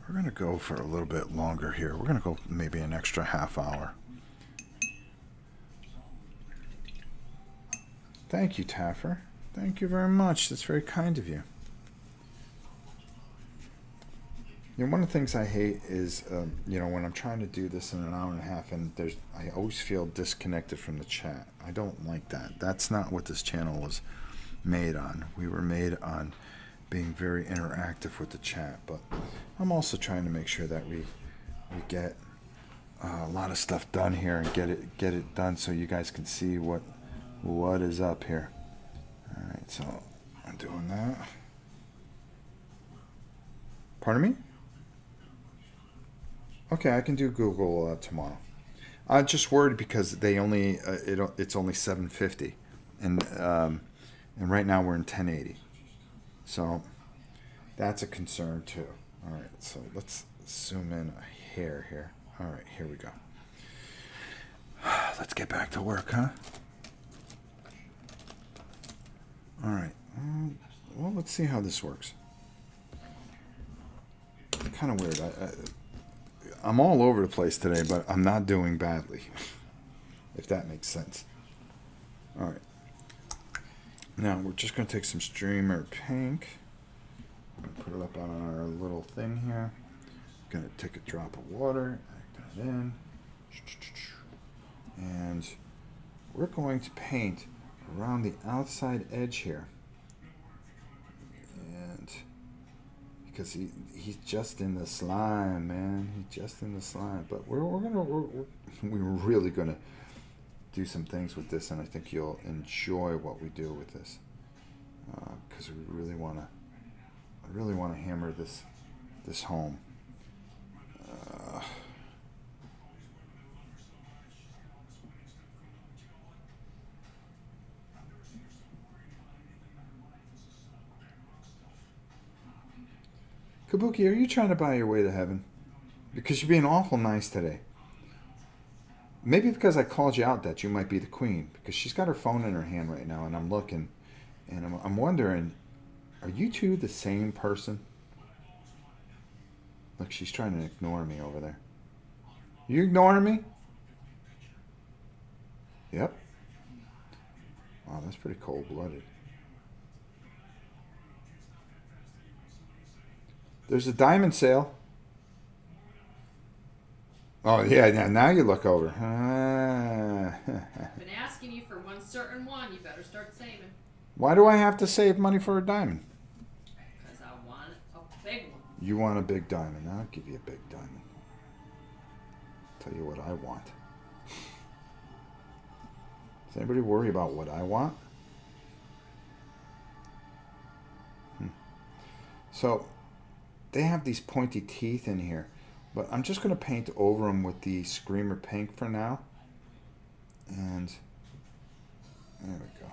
we're going to go for a little bit longer here. We're going to go maybe an extra half hour. Thank you, Taffer. Thank you very much. That's very kind of you. You know, one of the things I hate is, you know, when I'm trying to do this in an hour and a half, and I always feel disconnected from the chat. I don't like that. That's not what this channel was made on. We were made on being very interactive with the chat, but I'm also trying to make sure that we get a lot of stuff done here and get it done so you guys can see what is up here. All right, so I'm doing that. Pardon me? Okay, I can do Google tomorrow. I'm just worried because they only it's only 750, and right now we're in 1080, so that's a concern too. All right, so let's zoom in a hair here. All right, here we go. Let's get back to work, huh? All right. Well, let's see how this works. Kind of weird. I'm all over the place today, but I'm not doing badly, if that makes sense. All right. Now, we're just going to take some Streamer Pink. Put it up on our little thing here. Going to take a drop of water, add that in. And we're going to paint around the outside edge here. And because he's just in the slime, man. He's just in the slime. But we're really gonna do some things with this, and I think you'll enjoy what we do with this, because we really wanna hammer this home. Kabuki, are you trying to buy your way to heaven? Because you're being awful nice today. Maybe because I called you out that you might be the queen. Because she's got her phone in her hand right now, and I'm looking. And I'm wondering, are you two the same person? Look, she's trying to ignore me over there. You ignoring me? Yep. Wow, that's pretty cold-blooded. There's a diamond sale. Oh, yeah, now you look over. I've been asking you for one certain one. You better start saving. Why do I have to save money for a diamond? Because I want a big one. You want a big diamond. I'll give you a big diamond. Tell you what I want. Does anybody worry about what I want? So, they have these pointy teeth in here. But I'm just going to paint over them with the Screamer Pink for now. And there we go.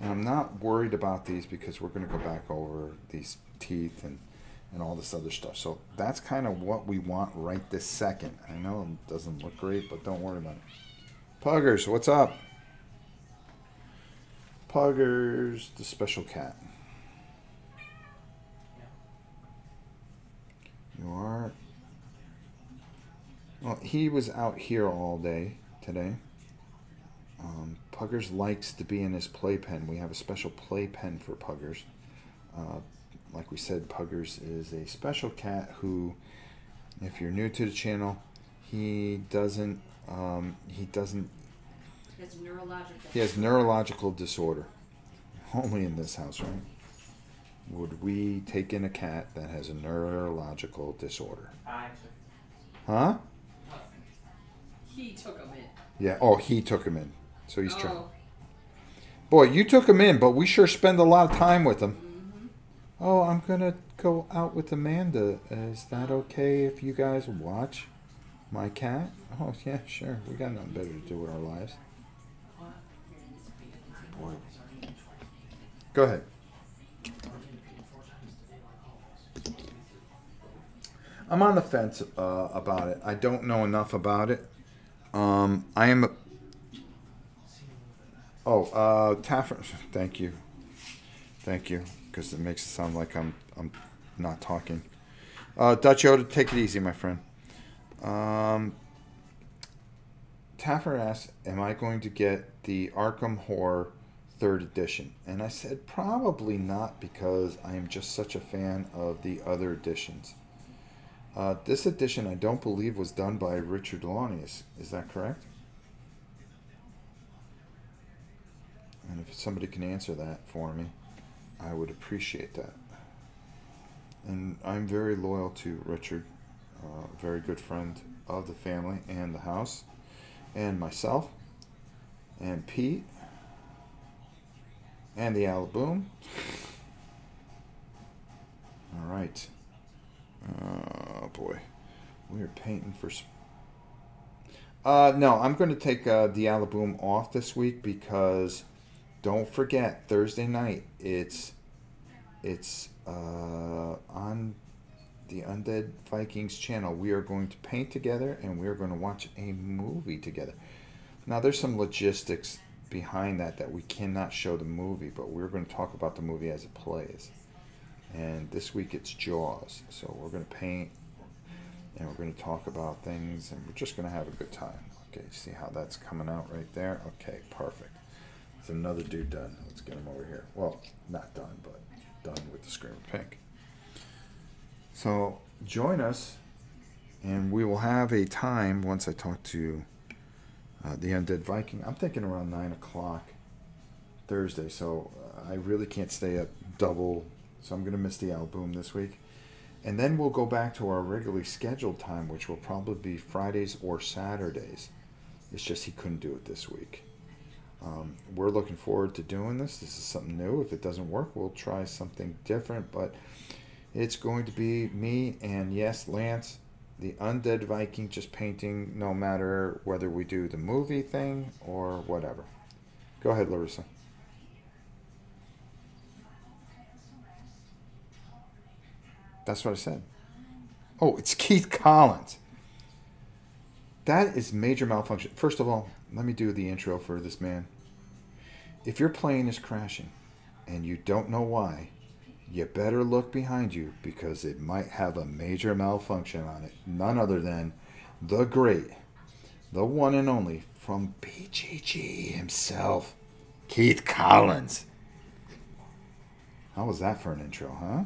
And I'm not worried about these because we're going to go back over these teeth and all this other stuff. So that's kind of what we want right this second. I know it doesn't look great, but don't worry about it. Puggers, what's up? Puggers, the special cat. You are... Well, he was out here all day today. Puggers likes to be in his playpen. We have a special playpen for Puggers. Like we said, Puggers is a special cat who, if you're new to the channel, he has neurological disorder. Only in this house, right? Would we take in a cat that has a neurological disorder? Huh? He took him in. Yeah. Oh, he took him in. So he's trying. Boy, you took him in, but we sure spend a lot of time with him. Mm-hmm. Oh, I'm going to go out with Amanda. Is that okay if you guys watch my cat? Oh, yeah, sure. We got nothing better to do with our lives. Boy. Go ahead. I'm on the fence about it. I don't know enough about it. I am... Oh, Taffer... Thank you. Thank you. Because it makes it sound like I'm not talking. Dutch Yoda, take it easy, my friend. Taffer asked, am I going to get the Arkham Horror 3rd edition? And I said, probably not, because I am just such a fan of the other editions. This edition, I don't believe, was done by Richard Launius. Is that correct? And if somebody can answer that for me, I would appreciate that. And I'm very loyal to Richard, very good friend of the family and the house, and myself, and Pete, and the Alaboom. All right. Oh boy, we are painting for. No, I'm going to take the Alaboom off this week because don't forget Thursday night. It's on the Undead Vikings channel. We are going to paint together and we are going to watch a movie together. Now there's some logistics behind that we cannot show the movie, but we're going to talk about the movie as it plays. And this week it's Jaws. So we're going to paint and we're going to talk about things and we're just going to have a good time. Okay, see how that's coming out right there? Okay, perfect. It's another dude done. Let's get him over here. Well, not done, but done with the Screamer Pink. So join us and we will have a time once I talk to the Undead Viking. I'm thinking around 9 o'clock Thursday. So I really can't stay up double. So I'm going to miss the album this week. And then we'll go back to our regularly scheduled time, which will probably be Fridays or Saturdays. It's just he couldn't do it this week. We're looking forward to doing this. This is something new. If it doesn't work, we'll try something different. But it's going to be me and, yes, Lance, the Undead Viking, just painting no matter whether we do the movie thing or whatever. Go ahead, Larissa. That's what I said. Oh, it's Keith Collins. That is major malfunction. First of all, let me do the intro for this man. If your plane is crashing and you don't know why, you better look behind you because it might have a major malfunction on it. None other than the great, the one and only from BGG himself, Keith Collins. How was that for an intro, huh?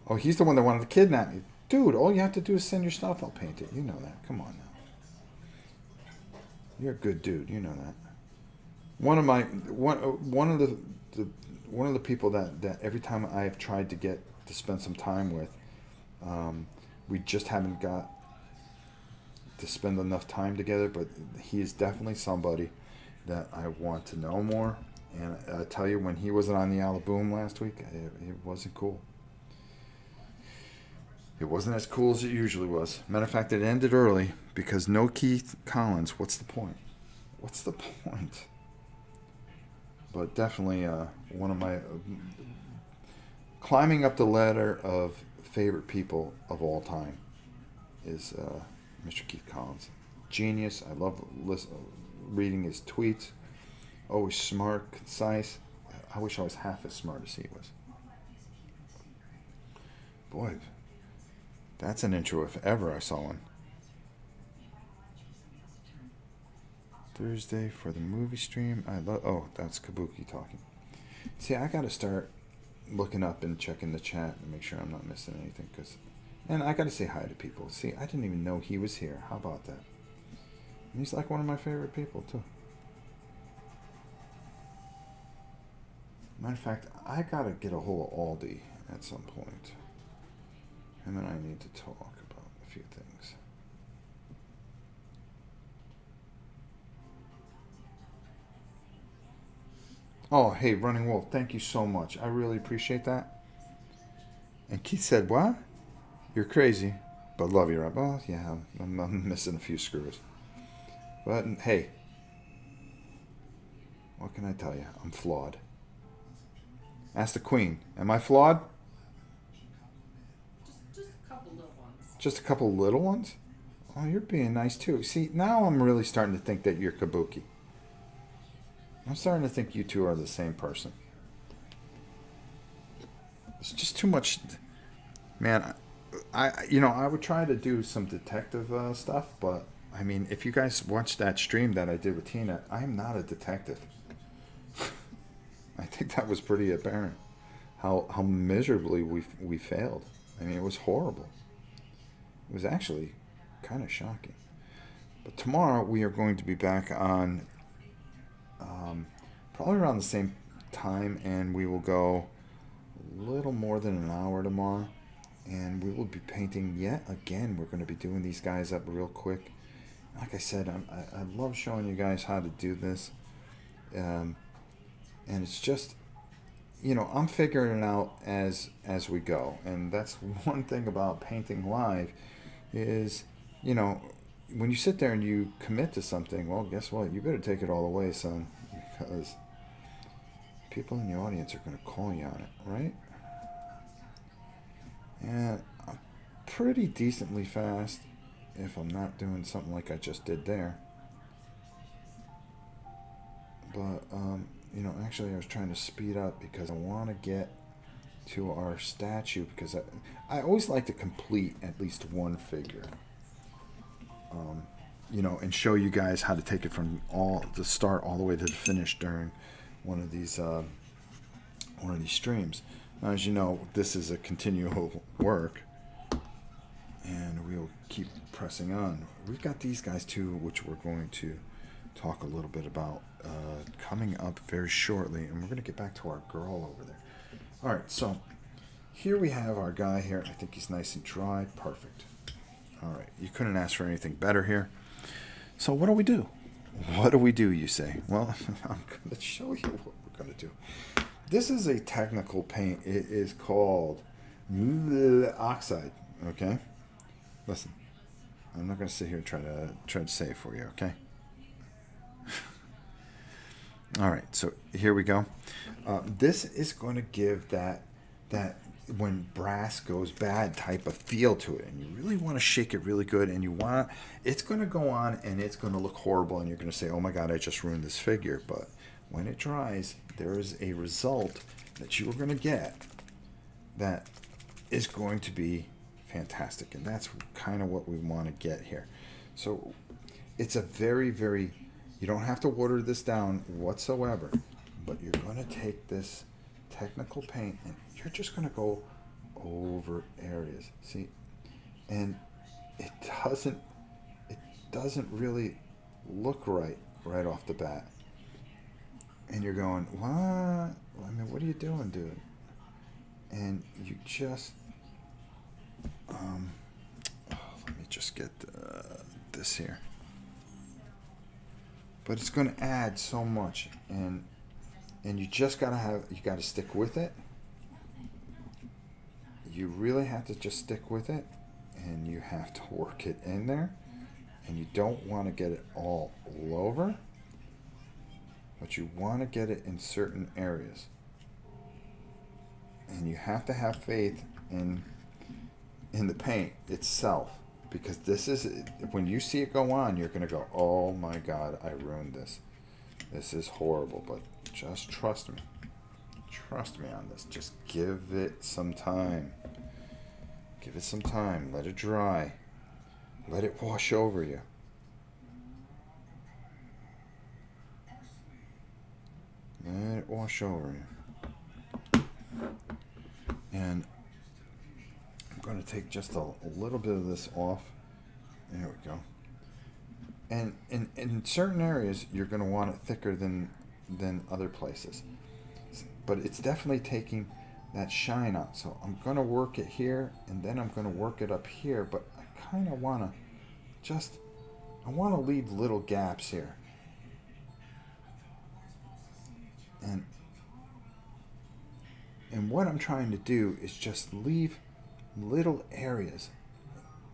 Oh, he's the one that wanted to kidnap me. Dude, all you have to do is send your stuff. I'll paint it. You know that. Come on now. You're a good dude. You know that. One of the people that every time I have tried to get to spend some time with, we just haven't got to spend enough time together. But he is definitely somebody that I want to know more. And I tell you, when he wasn't on the Alaboom last week, it wasn't cool. It wasn't as cool as it usually was. Matter of fact, it ended early because no Keith Collins. What's the point? What's the point? But definitely one of my... climbing up the ladder of favorite people of all time is Mr. Keith Collins. Genius. I love reading his tweets. Always smart, concise. I wish I was half as smart as he was. Boy... that's an intro if ever I saw one. Thursday for the movie stream. Oh, that's Kabuki talking. See, I gotta start looking up and checking the chat and make sure I'm not missing anything. And I gotta say hi to people. See, I didn't even know he was here. How about that? And he's like one of my favorite people too. Matter of fact, I gotta get a hold of Aldi at some point. And then I need to talk about a few things. Oh, hey, Running Wolf, thank you so much. I really appreciate that. And Keith said, what? You're crazy, but love you, right? Well, yeah, I'm missing a few screws. But, hey, what can I tell you? I'm flawed. Ask the Queen, am I flawed? Just a couple little ones? Oh, you're being nice too. See, now I'm really starting to think that you're Kabuki. I'm starting to think you two are the same person. It's just too much. Man, I would try to do some detective stuff, but I mean, if you guys watched that stream that I did with Tina, I'm not a detective. I think that was pretty apparent. How miserably we failed. I mean, it was horrible. It was actually kind of shocking. But tomorrow we are going to be back on probably around the same time, and we will go a little more than an hour tomorrow. And we will be painting yet again. We're going to be doing these guys up real quick. Like I said, I love showing you guys how to do this. And it's just, I'm figuring it out as we go. And that's one thing about painting live is, when you sit there and you commit to something, well, guess what? You better take it all the way, son, because people in the audience are going to call you on it, right? And I'm pretty decently fast if I'm not doing something like I just did there. But, actually I was trying to speed up because I want to get to our statue, because I always like to complete at least one figure. And show you guys how to take it from the start all the way to the finish during one of these streams. Now, as you know, this is a continual work, and we'll keep pressing on. We've got these guys too, which we're going to talk a little bit about coming up very shortly, and we're going to get back to our girl over there. All right, so here we have our guy here. I think he's nice and dry. Perfect. All right, you couldn't ask for anything better here. So what do we do? What do we do, you say? Well, I'm going to show you what we're going to do. This is a technical paint. It is called oxide, okay? Listen, I'm not going to sit here and try to say it for you, okay? All right, so here we go. This is going to give that when brass goes bad type of feel to it, and you really want to shake it really good, and it's going to go on and it's going to look horrible, and you're going to say, oh my god, I just ruined this figure. But when it dries, there is a result that you are going to get that is going to be fantastic, and that's kind of what we want to get here. So it's a very, very, you don't have to water this down whatsoever, but you're going to take this technical paint and you're just going to go over areas. See, and it doesn't really look right off the bat. And you're going, what? I mean, what are you doing, dude? And you just, let me just get this here. But it's going to add so much, and you just gotta stick with it. You really have to just stick with it, and you have to work it in there, and you don't want to get it all over, but you want to get it in certain areas, and you have to have faith in the paint itself, because this is, when you see it go on, you're gonna go, oh my god, I ruined this. This is horrible. But just trust me. Trust me on this. Just give it some time. Give it some time. Let it dry. Let it wash over you. Let it wash over you. And I'm going to take just a little bit of this off. There we go. And in certain areas, you're going to want it thicker than other places. But it's definitely taking that shine out. So I'm going to work it here, and then I'm going to work it up here. But I kind of want to I want to leave little gaps here. And what I'm trying to do is just leave little areas.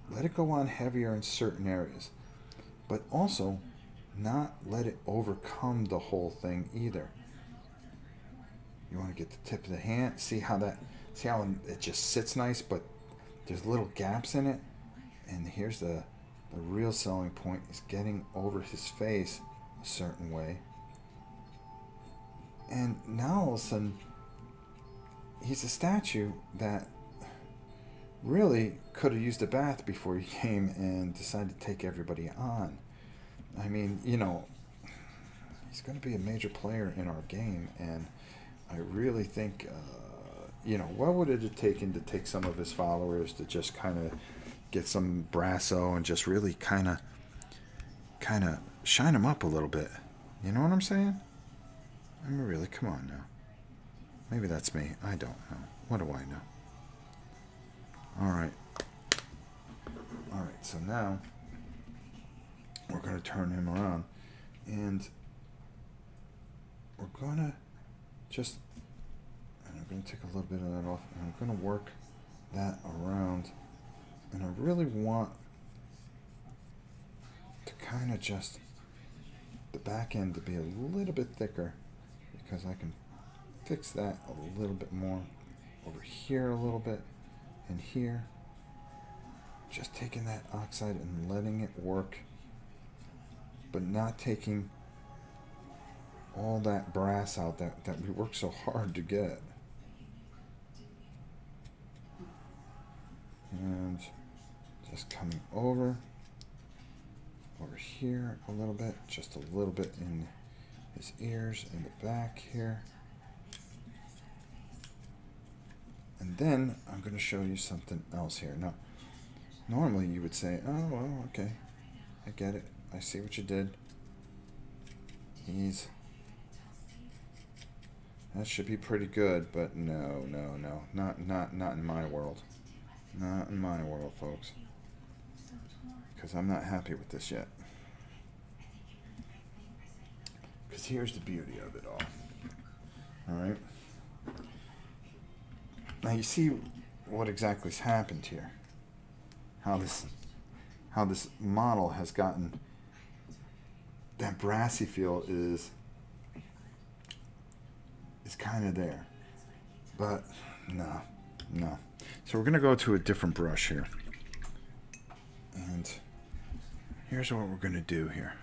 Let it go on heavier in certain areas, but also not let it overcome the whole thing either. You want to get the tip of the hand. See how it just sits nice, but there's little gaps in it. And here's the real selling point, is getting over his face a certain way. And now all of a sudden, he's a statue that really could have used a bath before he came and decided to take everybody on. I mean, you know, he's going to be a major player in our game, and I really think, you know, what would it have taken to take some of his followers to just kind of get some brasso and just really kind of shine him up a little bit? You know what I'm saying? I mean, really, come on now. Maybe that's me. I don't know. What do I know? Alright. Alright, so now we're going to turn him around. And we're going to just... And I'm going to take a little bit of that off. And I'm going to work that around. And I really want to kind of just... the back end to be a little bit thicker, because I can fix that a little bit more over here a little bit, and here. Just taking that oxide and letting it work, but not taking all that brass out that we work so hard to get. And just coming over here a little bit, just a little bit in his ears, in the back here. And then I'm going to show you something else here. Now, normally you would say, oh, well, okay, I get it. I see what you did. That should be pretty good, but no, not in my world. Not in my world, folks. Because I'm not happy with this yet. Because here's the beauty of it all. Alright? Now you see what exactly has happened here. How this model has gotten that brassy feel is is kind of there. But no. So we're going to go to a different brush here. And here's what we're going to do here.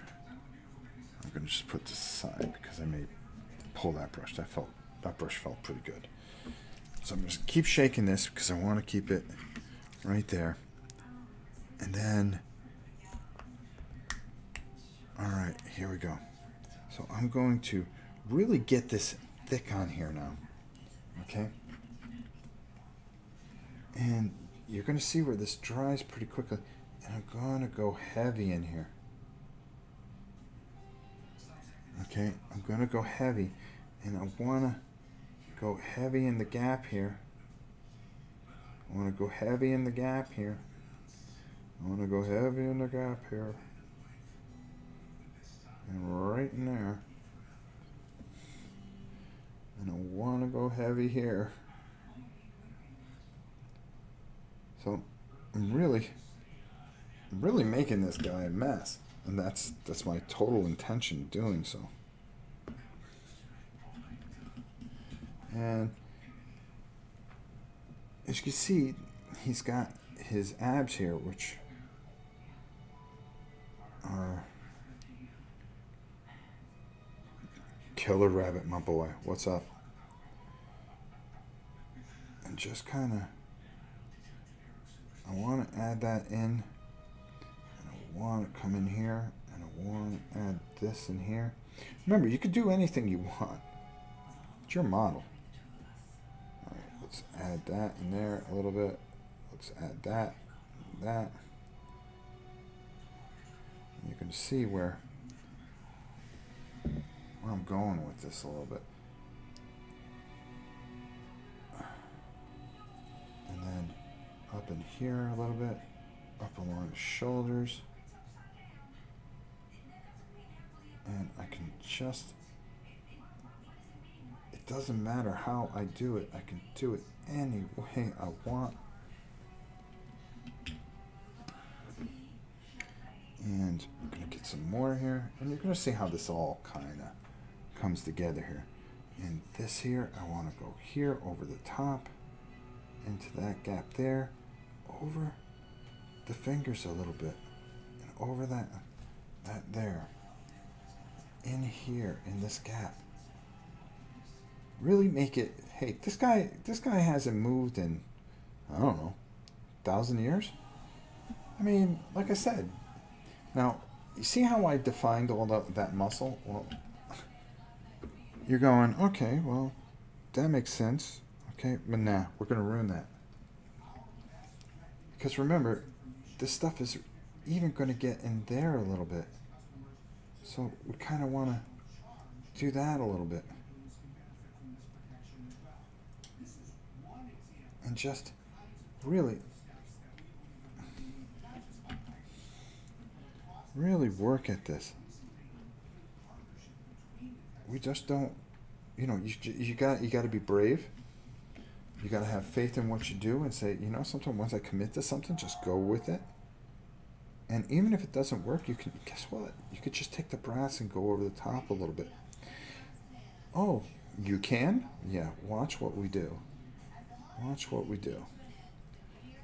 I'm going to just put this aside because I may pull that brush. That brush felt pretty good. So I'm just keep shaking this because I want to keep it right there. And then, all right, here we go. So I'm going to really get this thick on here now. Okay? And you're going to see where this dries pretty quickly. And I'm going to go heavy in here. Okay? I'm going to go heavy. And I want to go heavy in the gap here. I want to go heavy in the gap here. I want to go heavy in the gap here. And right in there. And I want to go heavy here. So I'm really making this guy a mess. And that's my total intention of doing so. And as you can see, he's got his abs here, which are Killer Rabbit, my boy. What's up? And just kind of, I want to add that in. And I want to come in here, and I want to add this in here. Remember, you could do anything you want. It's your model. All right, let's add that in there a little bit. Let's add that, that. And you can see where I'm going with this a little bit. And then up in here a little bit, up along the shoulders. And I can just, it doesn't matter how I do it, I can do it any way I want. And I'm going to get some more here, and you're going to see how this all kind of comes together here. And this here, I want to go here over the top, into that gap there, over the fingers a little bit, and over that there, in here, in this gap. Really make it, hey, this guy hasn't moved in, I don't know, 1,000 years? I mean, like I said, now, you see how I defined all that muscle? Well, you're going, okay, well, that makes sense. Okay, but nah, we're going to ruin that. Because remember, this stuff is even going to get in there a little bit. So we kind of want to do that a little bit. And just really work at this. We just don't, you know, you got to be brave. You got to have faith in what you do and say, you know, sometimes once I commit to something, just go with it. And even if it doesn't work, you can, guess what? You could just take the brass and go over the top a little bit. Oh, you can? Yeah, watch what we do. Watch what we do.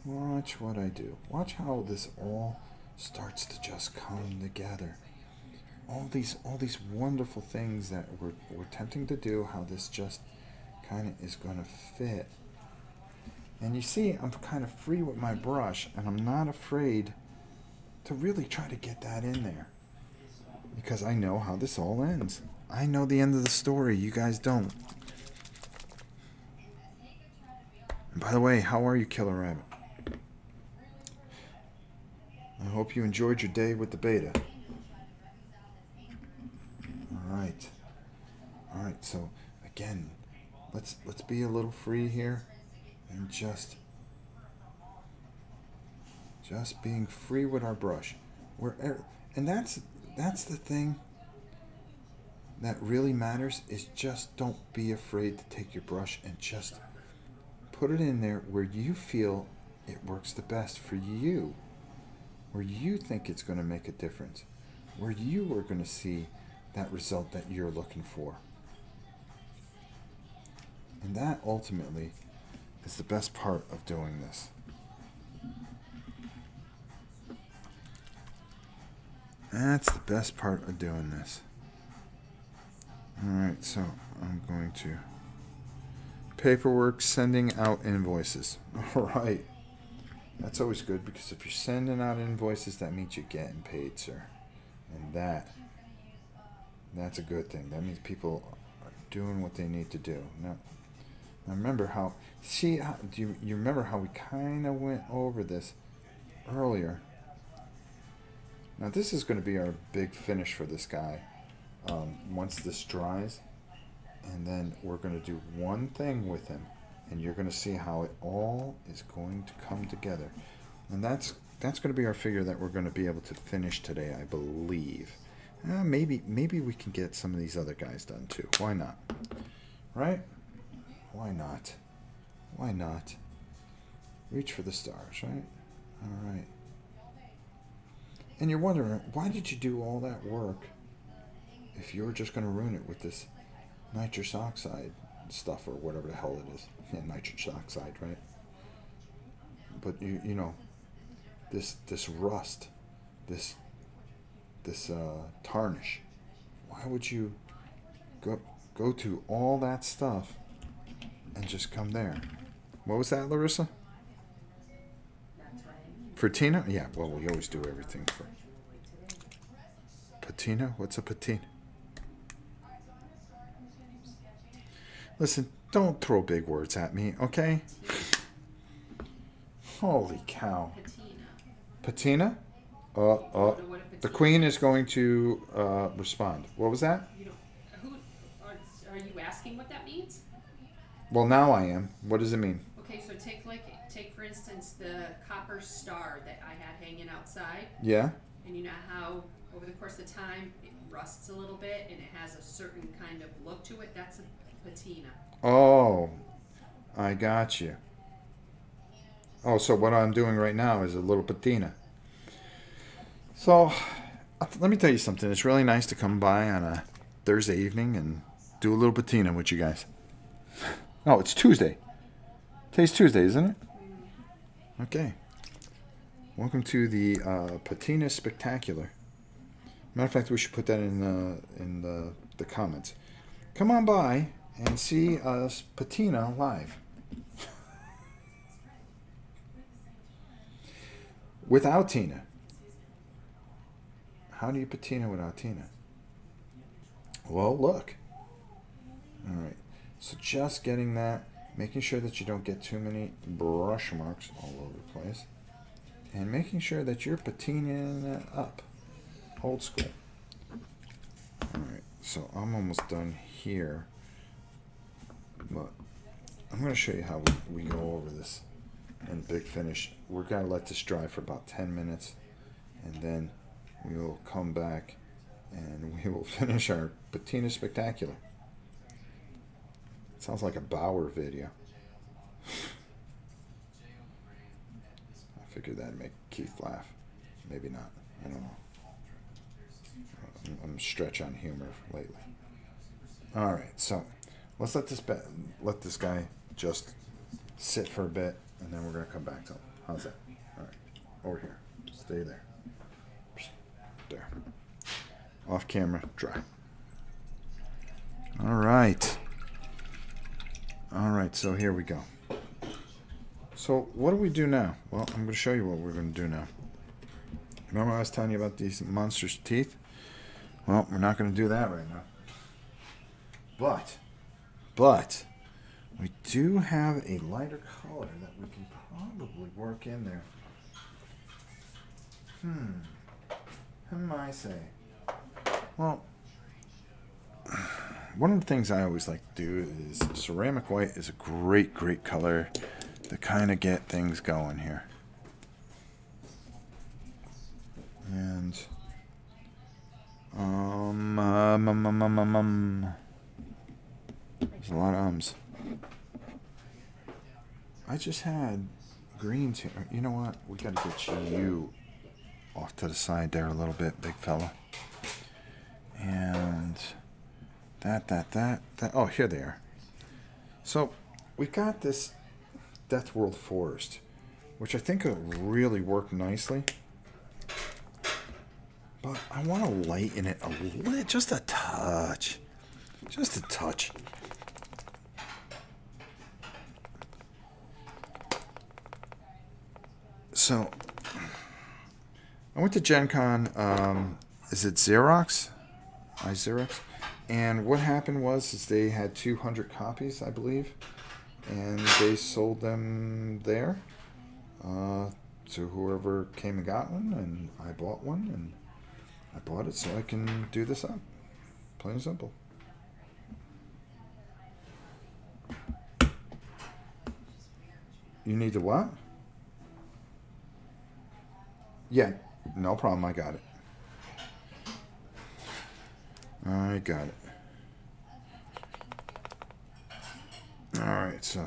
Watch what I do. Watch how this all starts to just come together. All these wonderful things that we're attempting to do, how this just kind of is going to fit. And you see, I'm kind of free with my brush, and I'm not afraid to really try to get that in there. Because I know how this all ends. I know the end of the story. You guys don't. And by the way, how are you, Killer Rabbit? I hope you enjoyed your day with the beta. Alright. Alright, so again, let's be a little free here and just being free with our brush. And that's the thing that really matters, is just don't be afraid to take your brush and just put it in there where you feel it works the best for you, where you think it's going to make a difference, where you are going to see that result that you're looking for. And that ultimately is the best part of doing this. That's the best part of doing this. Alright, so I'm going to... Paperwork, sending out invoices. Alright. That's always good, because if you're sending out invoices, that means you're getting paid, sir. And that's a good thing. That means people are doing what they need to do. Now remember how... See, do you remember how we kind of went over this earlier? Now this is going to be our big finish for this guy. Once this dries, and then we're going to do one thing with him, and you're going to see how it all is going to come together. And that's going to be our figure that we're going to be able to finish today, I believe. Maybe we can get some of these other guys done too. Why not? Right? Why not? Why not? Reach for the stars, right? All right. And you're wondering, why did you do all that work if you were just going to ruin it with this nitrous oxide stuff, or whatever the hell it is? Yeah, nitrous oxide, right? But you know, this rust, this tarnish. Why would you go to all that stuff and just come there? What was that, Larissa? For Tina? Yeah, well, we always do everything for patina. What's a patina? Listen, don't throw big words at me, okay? Holy cow. Patina? The queen is going to respond. What was that? Are you asking what that means? Well, now I am. What does it mean? Okay, so take for instance the copper star that I had hanging outside. Yeah. And you know how over the course of time it rusts a little bit and it has a certain kind of look to it? That's a patina. Oh, I got you. Oh, so what I'm doing right now is a little patina. So, let me tell you something. It's really nice to come by on a Thursday evening and do a little patina with you guys. Oh, it's Tuesday. Today's Tuesday, isn't it? Okay. Welcome to the Patina Spectacular. Matter of fact, we should put that in the comments. Come on by and see us patina live. Without Tina. How do you patina without Tina? Well, look. All right. So just getting that, making sure that you don't get too many brush marks all over the place, and making sure that you're patinaing it up. Old school. All right. So I'm almost done here, but I'm going to show you how we go over this in big finish. We're going to let this dry for about 10 minutes, and then we will come back and we will finish our patina spectacular. It sounds like a Bauer video. I figured that'd make Keith laugh. Maybe not. I don't know. I'm stretch on humor lately. All right, so let's let this guy just sit for a bit, and then we're gonna come back to him. How's that? All right, over here. Stay there. There. Off camera, dry. All right. All right, so here we go. So what do we do now? Well, I'm going to show you what we're going to do now. Remember I was telling you about these monster's teeth? Well, we're not going to do that right now. But, we do have a lighter color that we can probably work in there. I say? Well, one of the things I always like to do is ceramic white is a great color to kind of get things going here. And there's a lot of ums. I just had greens here. You know what? We got to get you off to the side there a little bit, big fella. And that. Oh, here they are. So we got this Death World Forest, which I think will really work nicely. But I want to lighten it a little, just a touch. Just a touch. So, I went to Gen Con, is it Xerox? Xerox? And what happened was they had 200 copies, I believe. And they sold them there to whoever came and got one. And I bought one, and I bought it so I can do this up. Plain and simple. You need to what? Yeah, no problem. I got it. I got it. Alright, so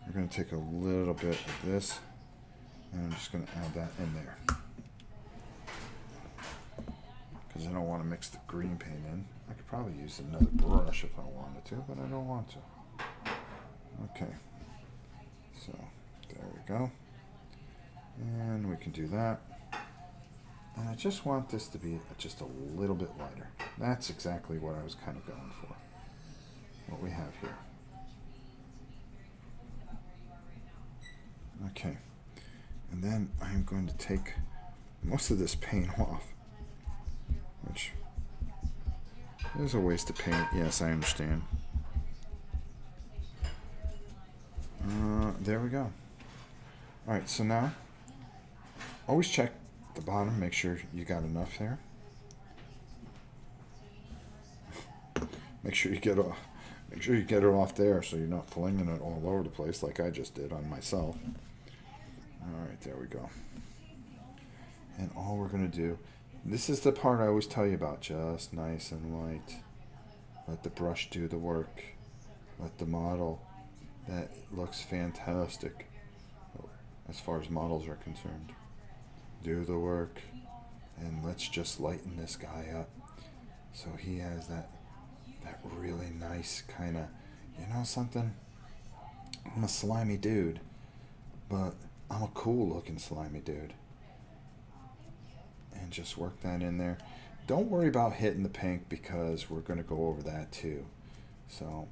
we're going to take a little bit of this, and I'm just going to add that in there. Because I don't want to mix the green paint in. I could probably use another brush if I wanted to, but I don't want to. Okay. So, there we go. And we can do that. And I just want this to be just a little bit lighter. That's exactly what I was kind of going for. What we have here. Okay. And then I'm going to take most of this paint off. Which is a waste of paint. Yes, I understand. There we go. Alright, so now always check the bottom, make sure you got enough there. Make sure you get it off there so you're not flinging it all over the place like I just did on myself. Alright, there we go. And all we're going to do, this is the part I always tell you about, just nice and light. Let the brush do the work. Let the model, that looks fantastic as far as models are concerned, do the work. And let's just lighten this guy up so he has that really nice kind of, you know something, I'm a slimy dude, but I'm a cool looking slimy dude. And just work that in there. Don't worry about hitting the pink because we're going to go over that too. So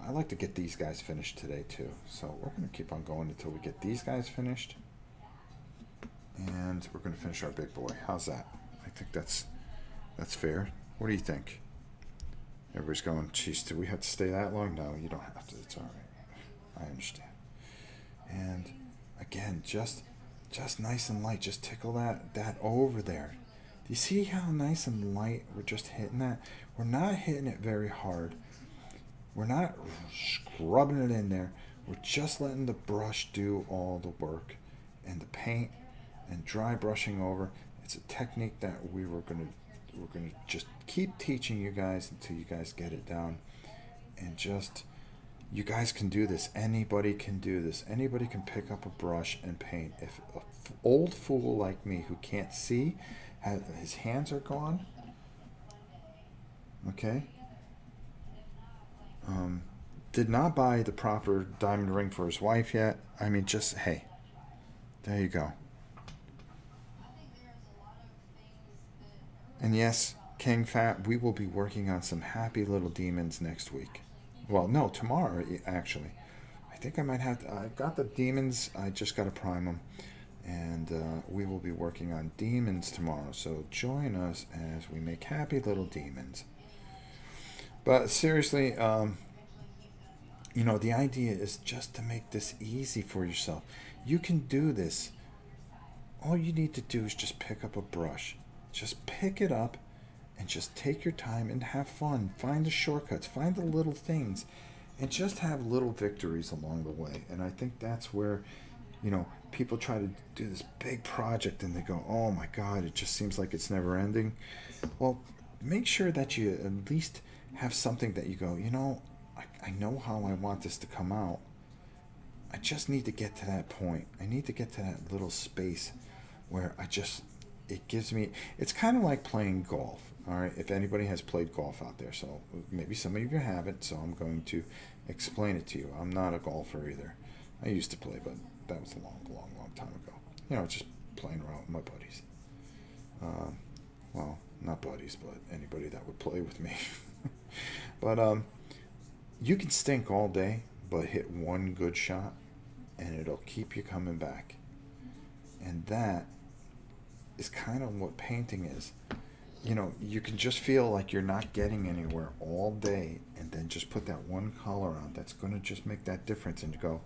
I like to get these guys finished today too. So we're going to keep on going until we get these guys finished. And we're going to finish our big boy. How's that? I think that's fair. What do you think? Everybody's going, geez, do we have to stay that long? No, you don't have to. It's all right. I understand. And again, just nice and light. Just tickle that over there. Do you see how nice and light we're just hitting that? We're not hitting it very hard. We're not scrubbing it in there. We're just letting the brush do all the work. And the paint and dry brushing over. It's a technique that we're gonna just keep teaching you guys until you guys get it down. And just, you guys can do this. Anybody can do this. Anybody can pick up a brush and paint. If an old fool like me who can't see, his hands are gone, okay, did not buy the proper diamond ring for his wife yet, I mean, just, hey, there you go. And yes, King Fat, we will be working on some happy little demons next week. Well, no, tomorrow, actually. I think I might have to, I've got the demons, I just got to prime them. And we will be working on demons tomorrow. So join us as we make happy little demons. But seriously, you know, the idea is just to make this easy for yourself. You can do this. All you need to do is just pick up a brush. Just pick it up and just take your time and have fun. Find the shortcuts. Find the little things. And just have little victories along the way. And I think that's where, you know, people try to do this big project and they go, oh my God, it just seems like it's never ending. Well, make sure that you at least have something that you go, you know, I know how I want this to come out. I just need to get to that point. I need to get to that little space where I just it gives me, it's kind of like playing golf. All right, if anybody has played golf out there, so maybe some of you haven't, so I'm going to explain it to you. I'm not a golfer either. I used to play, but that was a long time ago. You know, just playing around with my buddies. Well, not buddies, but anybody that would play with me. But you can stink all day, but hit one good shot, and it'll keep you coming back. And that is kind of what painting is. You know, you can just feel like you're not getting anywhere all day, and then just put that one color on. That's going to just make that difference, and you go,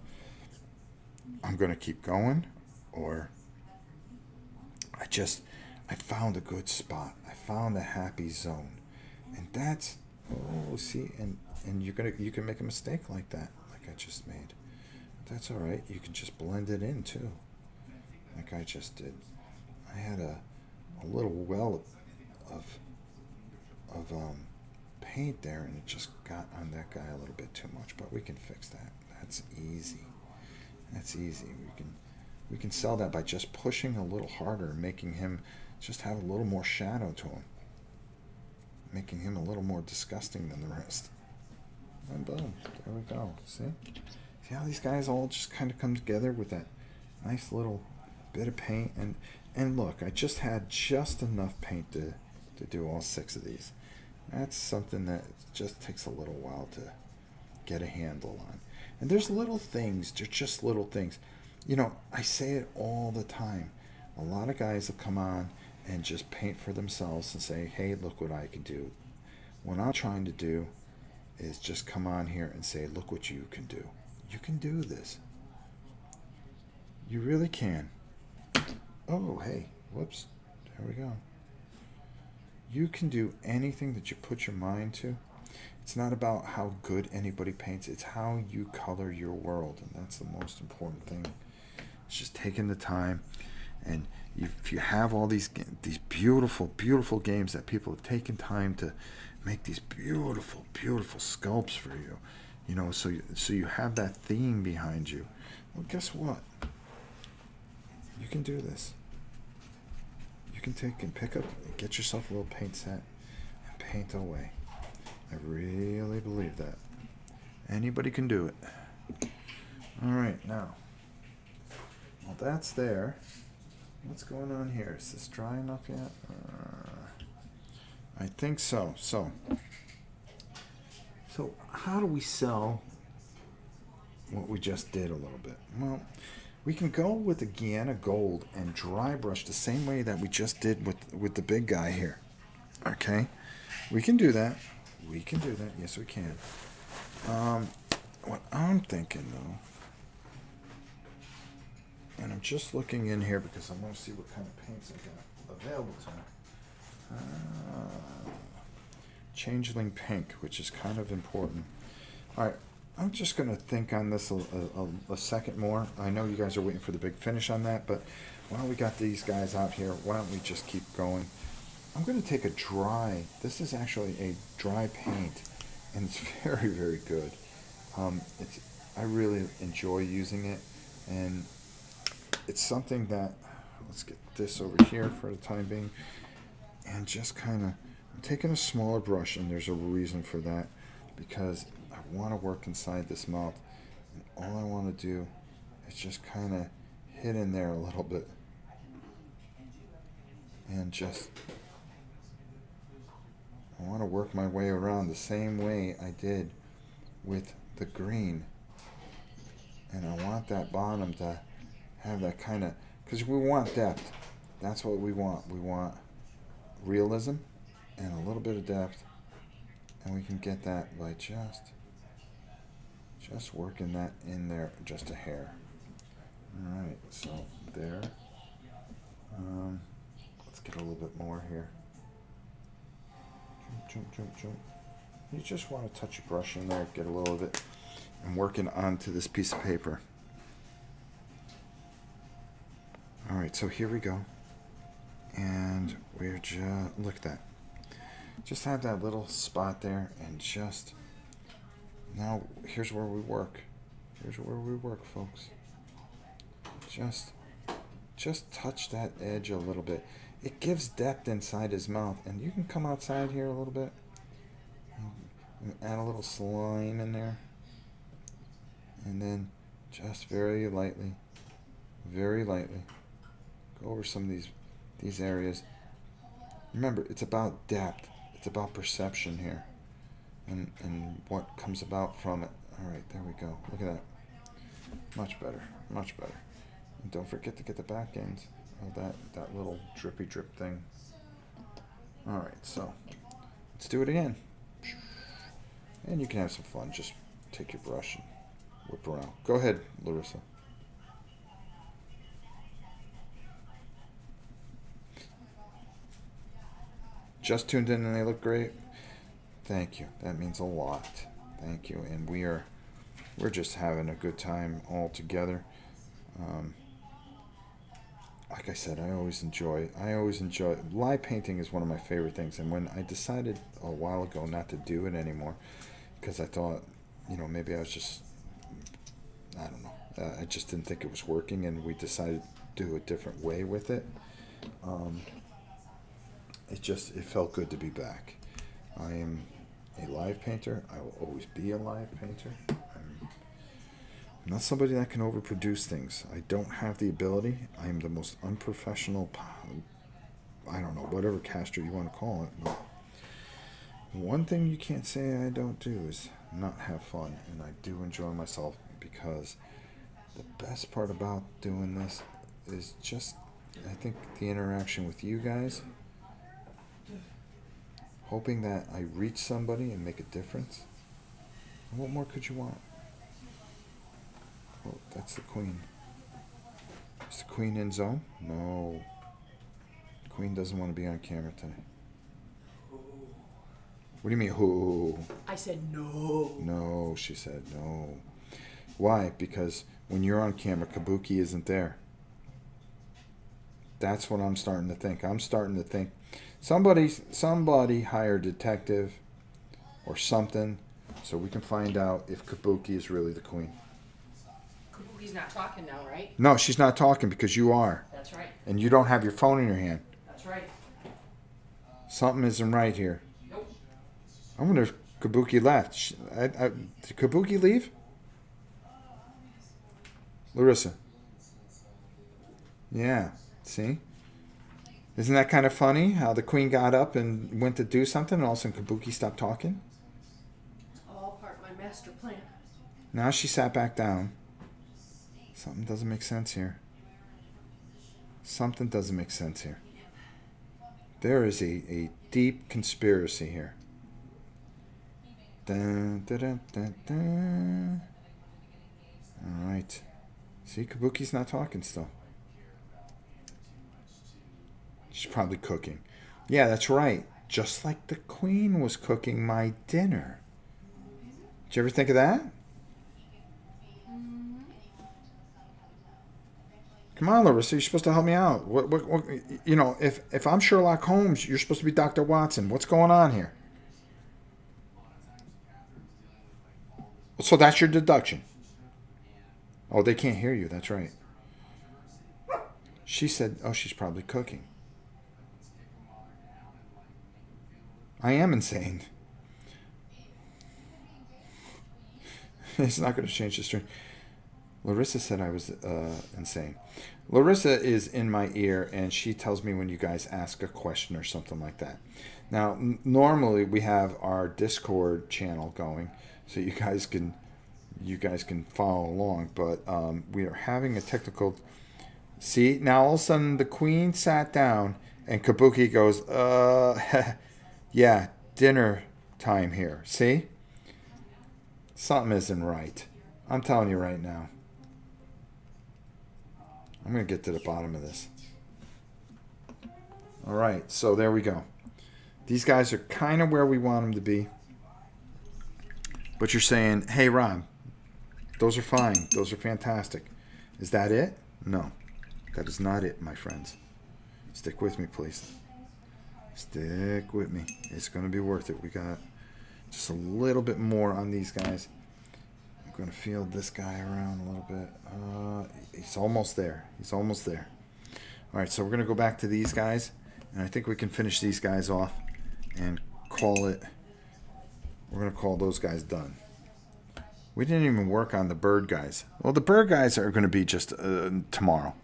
I'm going to keep going, or I found a good spot. I found a happy zone. And that's, oh, see, and you can make a mistake like that, like I just made. But that's all right. You can just blend it in too, like I just did. I had a little well of paint there, and it just got on that guy a little bit too much. But we can fix that. That's easy. That's easy. We can sell that by just pushing a little harder, making him just have a little more shadow to him, making him a little more disgusting than the rest. And boom, there we go. See how these guys all just kind of come together with that nice little bit of paint. And look, I just had just enough paint to do all 6 of these. That's something that just takes a little while to get a handle on. And there's little things, they're just little things. You know, I say it all the time. A lot of guys will come on and just paint for themselves and say, hey, look what I can do. What I'm trying to do is just come on here and say, look what you can do. You can do this. You really can. Oh, hey, whoops. There we go. You can do anything that you put your mind to. It's not about how good anybody paints. It's how you color your world. And that's the most important thing. It's just taking the time. And if you have all these beautiful, beautiful games that people have taken time to make these beautiful, beautiful sculpts for you, you know, so you have that theme behind you. Well, guess what? You can do this. You can take and pick up, get yourself a little paint set, and paint away. I really believe that. Anybody can do it. All right, now. Well, that's there. What's going on here? Is this dry enough yet? I think so. So how do we sell what we just did a little bit? Well, we can go with the Guyana Gold and dry brush the same way that we just did with the big guy here. Okay? We can do that. We can do that. Yes, we can. What I'm thinking, though, and I'm just looking in here because I want to see what kind of paints I got available to me. Changeling Pink, which is kind of important. All right, I'm just going to think on this a second more. I know you guys are waiting for the big finish on that, but while we got these guys out here, why don't we just keep going? I'm going to take a dry, this is actually a dry paint, and it's very, very good. I really enjoy using it, and it's something that, let's get this over here for the time being, and just kind of, I'm taking a smaller brush, and there's a reason for that, because I want to work inside this mouth, and all I want to do is just kind of hit in there a little bit, and just, I want to work my way around the same way I did with the green, and I want that bottom to have that kind of, because we want depth. That's what we want. We want realism and a little bit of depth, and we can get that by just working that in there just a hair. All right, so there. Let's get a little bit more here. Jump. You just want to touch your brush in there, get a little of it, and working onto this piece of paper. All right, so here we go, and we're just, look at that. Just have that little spot there, and just, now here's where we work. Here's where we work, folks. Just touch that edge a little bit. it gives depth inside his mouth. And you can come outside here a little bit. And add a little slime in there. And then just very lightly, go over some of these areas. Remember, it's about depth. It's about perception here. And what comes about from it. All right, there we go. Look at that. Much better, much better. And don't forget to get the back ends of that little drippy drip thing. All right, so let's do it again. And you can have some fun. Just take your brush and whip around. Go ahead, Larissa. Just tuned in and they look great. Thank you. That means a lot. Thank you. And we're just having a good time all together. Like I said, I always enjoy live painting is one of my favorite things. And when I decided a while ago not to do it anymore, because I thought, maybe I was just, I don't know, I just didn't think it was working, and we decided to do a different way with it. It felt good to be back. I am a live painter. I will always be a live painter. I'm not somebody that can overproduce things. I don't have the ability. I am the most unprofessional, I don't know, whatever caster you want to call it. But one thing you can't say I don't do is not have fun. And I do enjoy myself, because the best part about doing this is just, I think, the interaction with you guys. Hoping that I reach somebody and make a difference. What more could you want? Oh, that's the queen. Is the queen in zone? No. The queen doesn't want to be on camera today. What do you mean, who? I said no. No, she said no. Why? Because when you're on camera, Kabuki isn't there. That's what I'm starting to think. I'm starting to think somebody hire a detective or something so we can find out if Kabuki is really the queen. Kabuki's not talking now, right? No, she's not talking because you are. That's right. And you don't have your phone in your hand. That's right. Something isn't right here. Nope. I wonder if Kabuki left. Did Kabuki leave? Larissa. Yeah. See? Isn't that kind of funny how the queen got up and went to do something and all of a sudden Kabuki stopped talking? It's all part of my master plan. Now she sat back down. Something doesn't make sense here. Something doesn't make sense here. There is a deep conspiracy here. Dun, dun, dun, dun, dun. All right. See, Kabuki's not talking still. She's probably cooking. Yeah, that's right. Just like the queen was cooking my dinner. Did you ever think of that? Come on, Larissa. You're supposed to help me out. What, if I'm Sherlock Holmes, you're supposed to be Dr. Watson. What's going on here? So that's your deduction. Oh, they can't hear you. That's right. She said, oh, she's probably cooking. I am insane. It's not going to change the string. Larissa said I was insane. Larissa is in my ear, and she tells me when you guys ask a question or something like that. Now, normally we have our Discord channel going, so you guys can follow along. But we are having a technical. See, now all of a sudden the queen sat down, and Kabuki goes, yeah, dinner time here. See? Something isn't right. I'm telling you right now. I'm going to get to the bottom of this. All right, so there we go. These guys are kind of where we want them to be. But you're saying, hey, Rob, those are fine. Those are fantastic. Is that it? No, that is not it, my friends. Stick with me, please. Stick with me. It's going to be worth it. We got just a little bit more on these guys. I'm going to feel this guy around a little bit. He's almost there. He's almost there. All right, so we're going to go back to these guys. And I think we can finish these guys off and call it. We're going to call those guys done. We didn't even work on the bird guys. Well, the bird guys are going to be just tomorrow.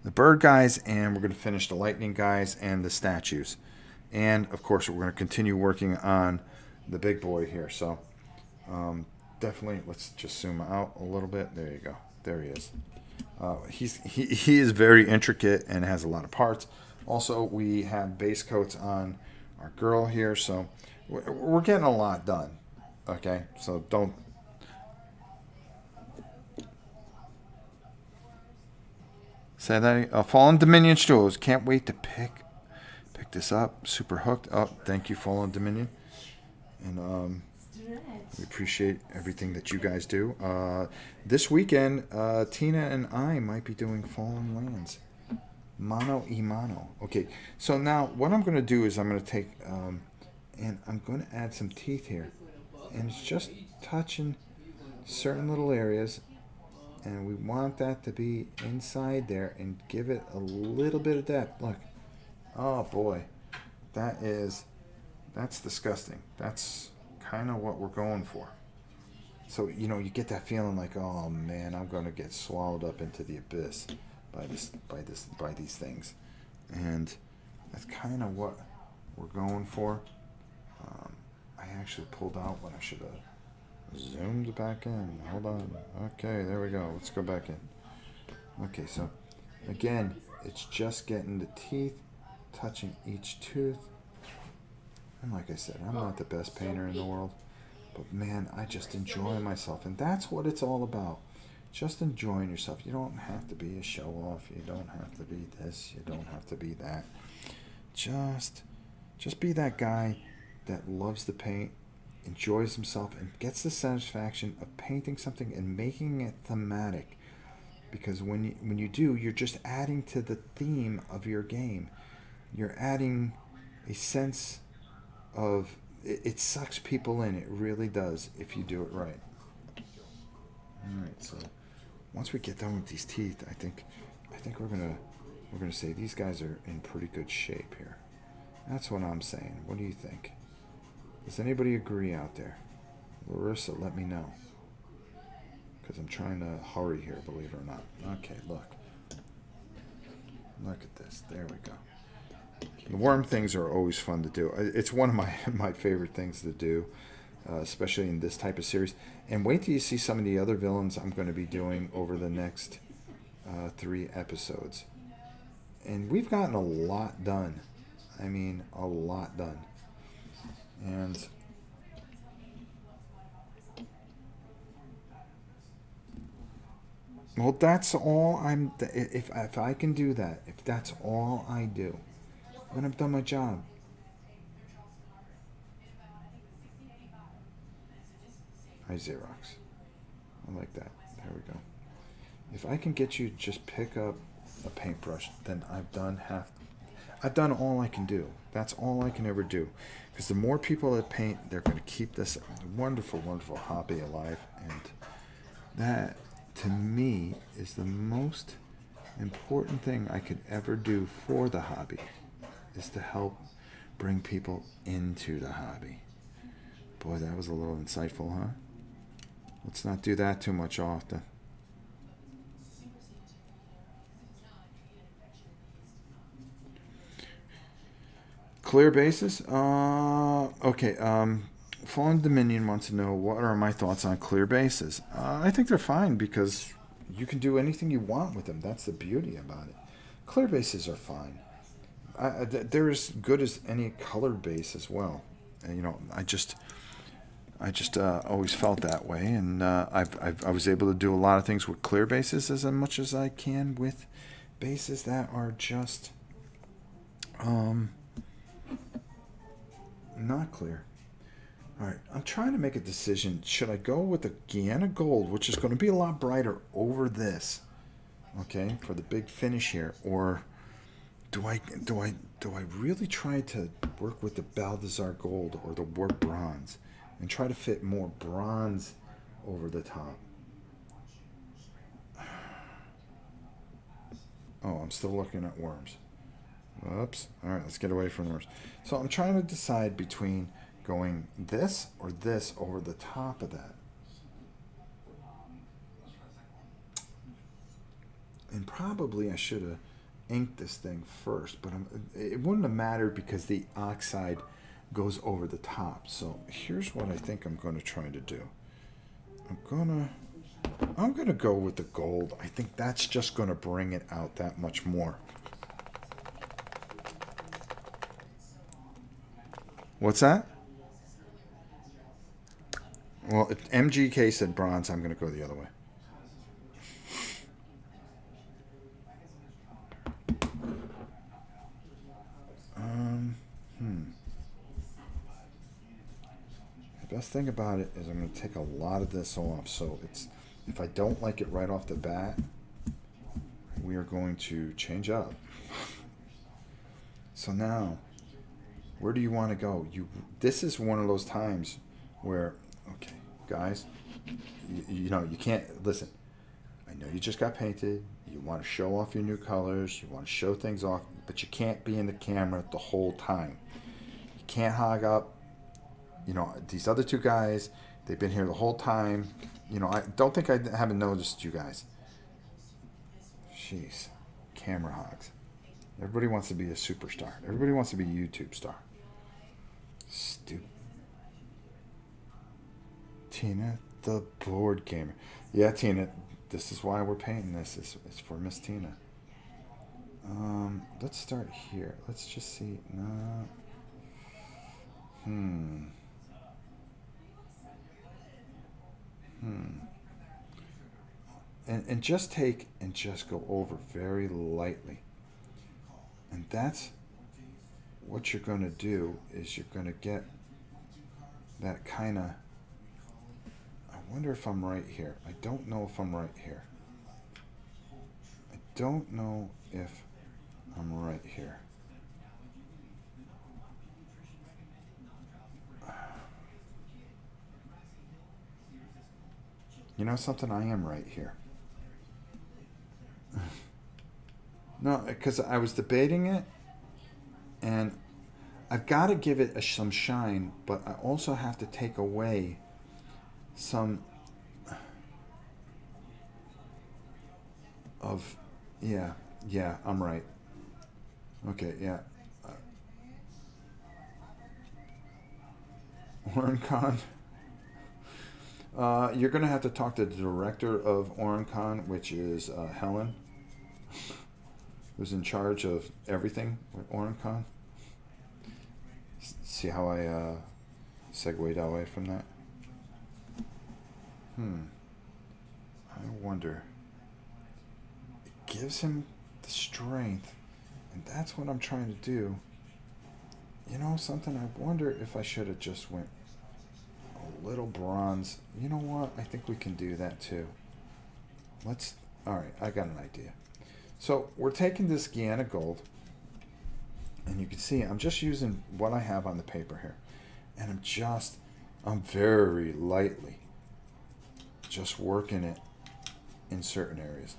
The bird guys, and we're going to finish the lightning guys and the statues. And, of course, we're going to continue working on the big boy here. So, definitely, let's just zoom out a little bit. There you go. There he is. He is very intricate and has a lot of parts. Also, we have base coats on our girl here. So, we're getting a lot done. Okay? So, don't... Say that. Fallen Dominion Stools. Can't wait to pick this up. Super hooked. Oh, thank you, Fallen Dominion. And we appreciate everything that you guys do. This weekend, Tina and I might be doing Fallen Lands. Mano y mano. Okay, so now what I'm going to do is I'm going to take, and I'm going to add some teeth here. And it's just touching certain little areas. And we want that to be inside there and give it a little bit of depth. Look. Oh, boy. That's disgusting. That's kind of what we're going for. So, you know, you get that feeling like, oh, man, I'm going to get swallowed up into the abyss by these things. And that's kind of what we're going for. I actually pulled out what I should have zoomed back in. Hold on. Okay, there we go. Let's go back in. Okay, so again, it's just getting the teeth, touching each tooth. And like I said, I'm not the best painter in the world, but man, I just enjoy myself. And that's what it's all about. Just enjoying yourself. You don't have to be a show-off. You don't have to be this. You don't have to be that. Just be that guy that loves to paint, enjoys himself, and gets the satisfaction of painting something and making it thematic. Because when you do, you're just adding to the theme of your game. You're adding a sense of it sucks people in. It really does if you do it right. All right, so once we get done with these teeth, I think we're gonna say these guys are in pretty good shape here. That's what I'm saying. What do you think? Does anybody agree out there? Larissa, let me know. Because I'm trying to hurry here, believe it or not. Okay, look. Look at this. There we go. The worm things are always fun to do. It's one of my favorite things to do, especially in this type of series. And wait till you see some of the other villains I'm going to be doing over the next 3 episodes. And we've gotten a lot done. I mean, a lot done. And well, that's all if I can do that, if that's all I do, then I've done my job. Hi, Xerox. I like that. There we go. If I can get you to just pick up a paintbrush, then I've done all I can do. That's all I can ever do. Because the more people that paint, they're going to keep this wonderful, wonderful hobby alive. And that, to me, is the most important thing I could ever do for the hobby, is to help bring people into the hobby. Boy, that was a little insightful, huh? Let's not do that too much often. Clear bases? Okay. Fallen Dominion wants to know, what are my thoughts on clear bases? I think they're fine because you can do anything you want with them. That's the beauty about it. Clear bases are fine. They're as good as any colored base as well. And, you know, I just always felt that way, and I was able to do a lot of things with clear bases as much as I can with bases that are just not clear. All right, I'm trying to make a decision. Should I go with the Guyana Gold, which is going to be a lot brighter over this, okay, for the big finish here, or do I really try to work with the Balthazar Gold or the Warp Bronze and try to fit more bronze over the top? Oh, I'm still looking at worms. Whoops. All right, let's get away from yours. So I'm trying to decide between going this or this over the top of that. And probably I should have inked this thing first, but it wouldn't have mattered because the oxide goes over the top. So here's what I think I'm going to try to do. I'm gonna go with the gold. I think that's just going to bring it out that much more. What's that? Well, if MGK said bronze, I'm going to go the other way. The best thing about it is I'm going to take a lot of this off. So it's, if I don't like it right off the bat, we are going to change up. So now, where do you want to go? This is one of those times where, okay, guys, you know, you can't, listen, I know you just got painted. You want to show off your new colors. You want to show things off, but you can't be in the camera the whole time. You can't hog up. You know, these other two guys, they've been here the whole time. You know, I don't think I haven't noticed you guys. Jeez, camera hogs. Everybody wants to be a superstar. Everybody wants to be a YouTube star. Stupid. Tina, the board gamer. Yeah, Tina, this is why we're painting this. It's for Miss Tina. Let's start here. Let's just see. No. And just take and just go over very lightly. And that's what you're going to do, is you're going to get that kind of, I wonder if I'm right here. I don't know if I'm right here. I don't know if I'm right here. You know something? I am right here. No, because I was debating it, and I've got to give it some shine, but I also have to take away some of, yeah, I'm right. Okay, yeah. OranCon. You're going to have to talk to the director of OranCon, which is Helen, who's in charge of everything with OranCon. See how I segued away from that? I wonder. It gives him the strength, and that's what I'm trying to do. You know something? I wonder if I should have just went a little bronze. You know what? I think we can do that too. Alright, I got an idea. So we're taking this Guyana gold, and you can see I'm just using what I have on the paper here. And I'm very lightly just working it in certain areas.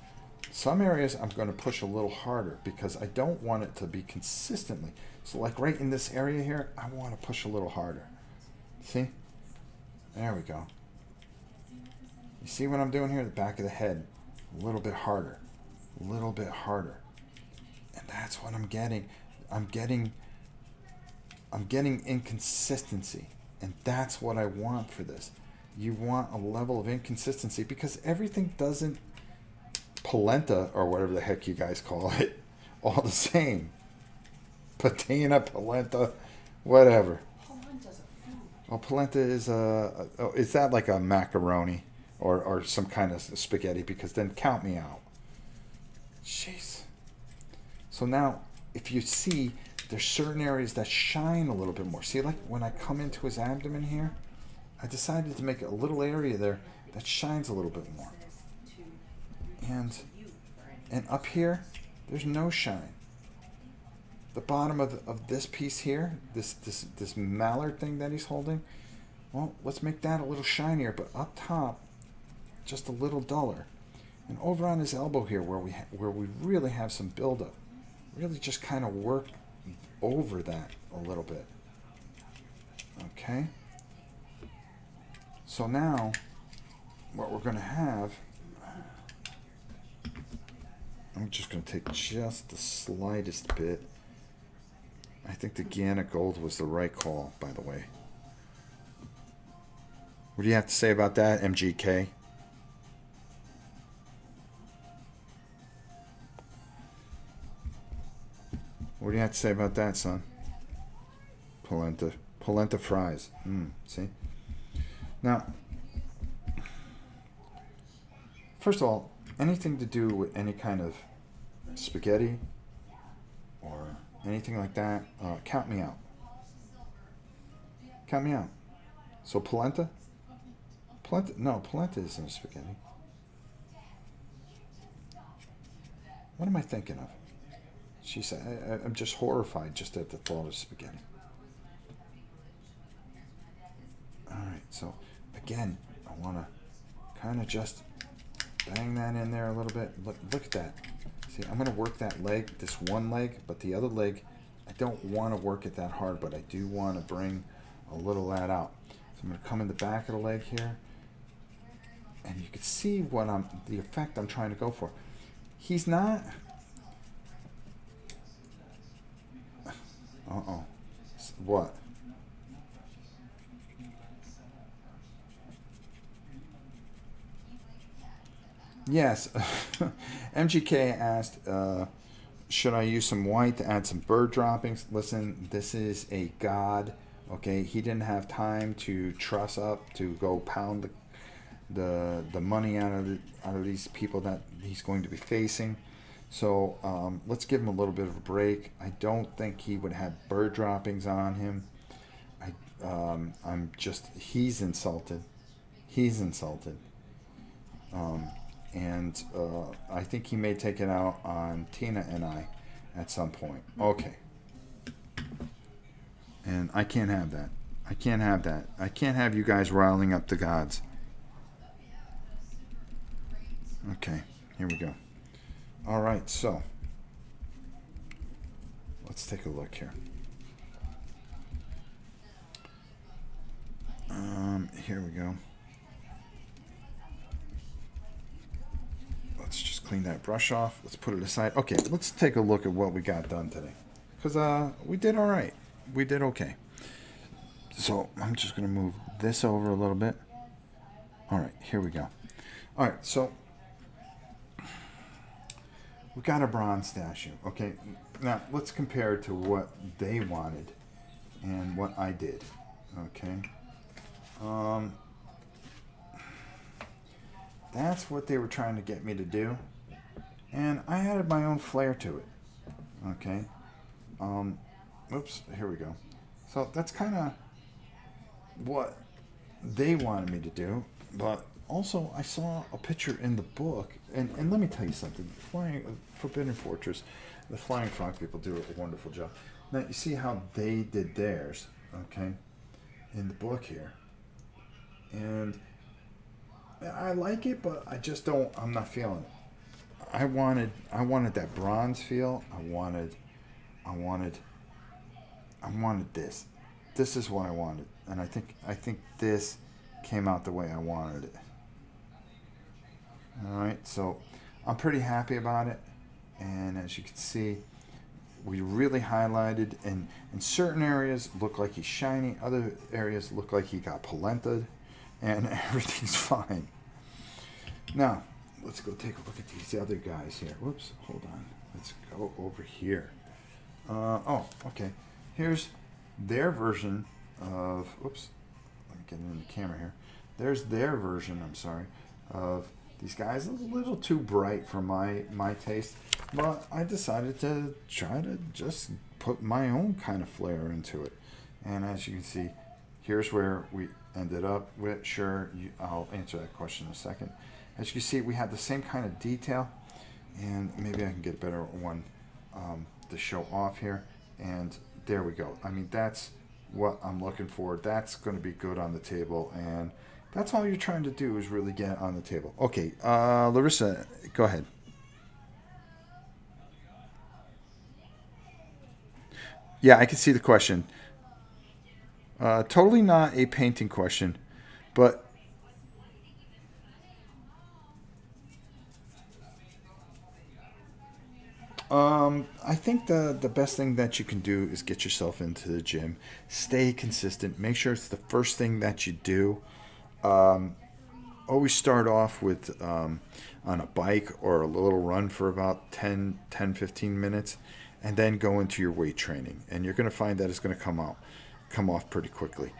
Some areas I'm going to push a little harder because I don't want it to be consistently. So like right in this area here, I want to push a little harder. See? There we go. You see what I'm doing here? The back of the head. A little bit harder. A little bit harder. And that's what I'm getting. I'm getting inconsistency. And that's what I want for this. You want a level of inconsistency because everything doesn't polenta, or whatever the heck you guys call it, all the same. Patina, polenta, whatever. Polenta's a food. Oh, polenta is is that like a macaroni or some kind of spaghetti? Because then count me out. Jeez. So now, if you see, there's certain areas that shine a little bit more. See, like when I come into his abdomen here, I decided to make a little area there that shines a little bit more. And up here, there's no shine. The bottom of this piece here, this mallard thing that he's holding, well, let's make that a little shinier, but up top, just a little duller. And over on his elbow here, where we really have some buildup, really just kind of work over that a little bit. Okay. So now, what we're going to have, I'm just going to take just the slightest bit. I think the Gannet Gold was the right call, by the way. What do you have to say about that, MGK? What do you have to say about that, son? Polenta. Polenta fries. See? Now, first of all, anything to do with any kind of spaghetti or anything like that, count me out. Count me out. So polenta? Polenta? No, polenta isn't a spaghetti. What am I thinking of? She said, I'm just horrified just at the thought of spaghetti. Alright, so again, I want to kind of just bang that in there a little bit. Look at that. See, I'm going to work that leg, this one leg, but the other leg, I don't want to work it that hard, but I do want to bring a little of that out. So I'm going to come in the back of the leg here, and you can see what the effect I'm trying to go for. He's not... Uh-oh. What? Yes. MGK asked, should I use some white to add some bird droppings? Listen, this is a god, okay? He didn't have time to truss up to go pound the money out of these people that he's going to be facing. So let's give him a little bit of a break. I don't think he would have bird droppings on him. He's insulted. He's insulted. And I think he may take it out on Tina and I at some point. Okay. And I can't have that. I can't have that. I can't have you guys riling up the gods. Okay, here we go. All right, so let's take a look here. Here we go. Let's just clean that brush off. Let's put it aside. Okay, let's take a look at what we got done today. Because we did all right. We did okay. So I'm just going to move this over a little bit. All right, here we go. All right, so we got a bronze statue. Okay, now let's compare it to what they wanted and what I did. Okay. That's what they were trying to get me to do, and I added my own flair to it. Okay. Oops, here we go. So that's kind of what they wanted me to do, but also I saw a picture in the book, and let me tell you something. Forbidden Fortress, the Flying Frog people do a wonderful job. Now you see how they did theirs, okay, in the book here, and I like it, but I'm not feeling it. I wanted that bronze feel. I wanted this. This is what I wanted, and I think this came out the way I wanted it. All right, so I'm pretty happy about it, and as you can see, we really highlighted, and in certain areas look like he's shiny, other areas look like he got polentaed, and everything's fine. Now, let's go take a look at these other guys here. Whoops, hold on. Let's go over here. Oh, okay. Here's their version of, oops, let me get in the camera here. There's their version, I'm sorry, of these guys. A little too bright for my taste, but I decided to try to just put my own kind of flair into it. And as you can see, here's where we ended up with. Sure, I'll answer that question in a second. As you can see, we have the same kind of detail, and maybe I can get a better one to show off here. And there we go. I mean, that's what I'm looking for. That's going to be good on the table, and that's all you're trying to do is really get it on the table. Okay, Larissa, go ahead. Yeah, I can see the question. Totally not a painting question, but I think the best thing that you can do is get yourself into the gym. Stay consistent. Make sure it's the first thing that you do. Always start off with on a bike or a little run for about 10, 15 minutes, and then go into your weight training. And you're going to find that it's going to come off pretty quickly.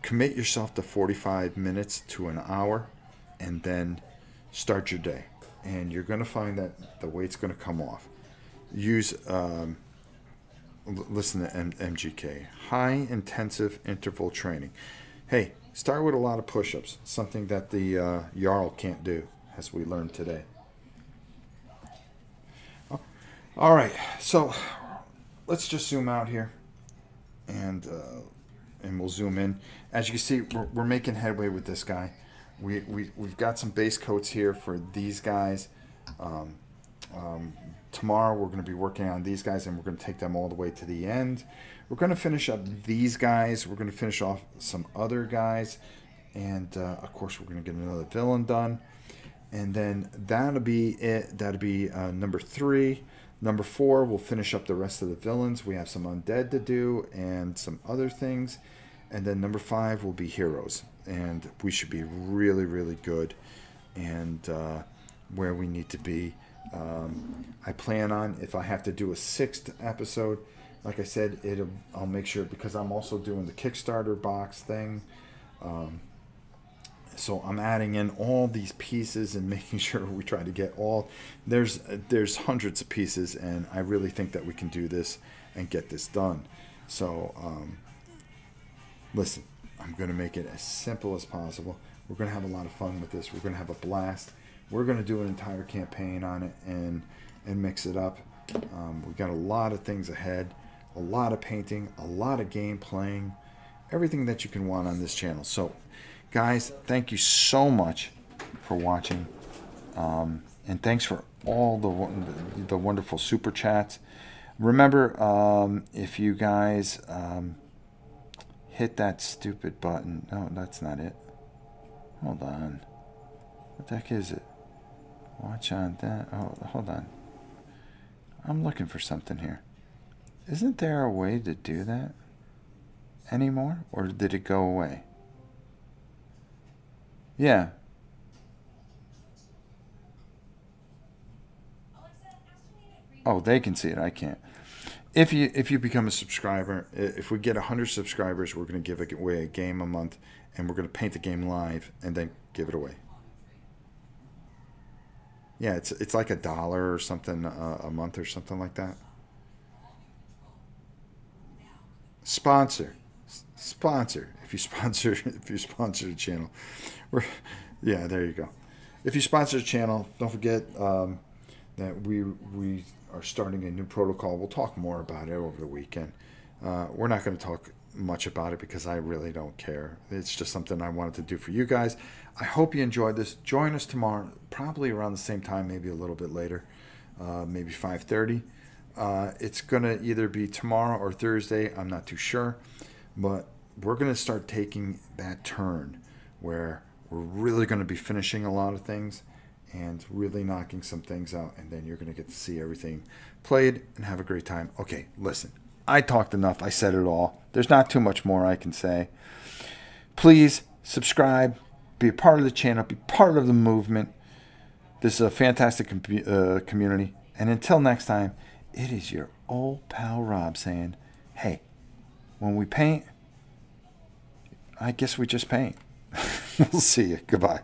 Commit yourself to 45 minutes to an hour, and then start your day. And you're going to find that the weight's going to come off. Use, listen to MGK, high intensive interval training. Hey, start with a lot of push-ups, something that the Jarl can't do, as we learned today. All right, so let's just zoom out here, and we'll zoom in. As you can see, we're making headway with this guy. We've got some base coats here for these guys. Tomorrow we're going to be working on these guys, and we're going to take them all the way to the end. We're going to finish up these guys. We're going to finish off some other guys, and of course we're going to get another villain done, and then that'll be it. That'll be number 3. Number 4, we'll finish up the rest of the villains. We have some undead to do and some other things, and then number 5 will be heroes, and we should be really, really good and where we need to be. I plan on, if I have to do a 6th episode, like I said, I'll make sure, because I'm also doing the Kickstarter box thing. So I'm adding in all these pieces and making sure we try to get all. There's hundreds of pieces, and I really think that we can do this and get this done. So listen, I'm going to make it as simple as possible. We're going to have a lot of fun with this. We're going to have a blast. We're going to do an entire campaign on it and mix it up. We've got a lot of things ahead, a lot of painting, a lot of game playing, everything that you can want on this channel. So, guys, thank you so much for watching, and thanks for all the wonderful super chats. Remember, if you guys hit that stupid button. No, that's not it. Hold on. What the heck is it? Watch on that. Oh, hold on. I'm looking for something here. Isn't there a way to do that anymore? Or did it go away? Yeah. Oh, they can see it. I can't. If you become a subscriber, if we get 100 subscribers, we're going to give away a game a month, and we're going to paint the game live and then give it away. Yeah, it's like $1 or something a month or something like that. Sponsor. If you sponsor the channel, yeah, there you go. If you sponsor the channel, don't forget that we are starting a new protocol. We'll talk more about it over the weekend. We're not going to talk much about it because I really don't care. It's just something I wanted to do for you guys. I hope you enjoyed this. Join us tomorrow, probably around the same time, maybe a little bit later, maybe 5:30. It's going to either be tomorrow or Thursday. I'm not too sure, but we're going to start taking that turn where we're really going to be finishing a lot of things and really knocking some things out, and then you're going to get to see everything played and have a great time. Okay, listen, I talked enough. I said it all. There's not too much more I can say. Please subscribe, be a part of the channel, be part of the movement. This is a fantastic community. And until next time, it is your old pal Rob saying, hey, when we paint, I guess we just paint. We'll see you. Goodbye.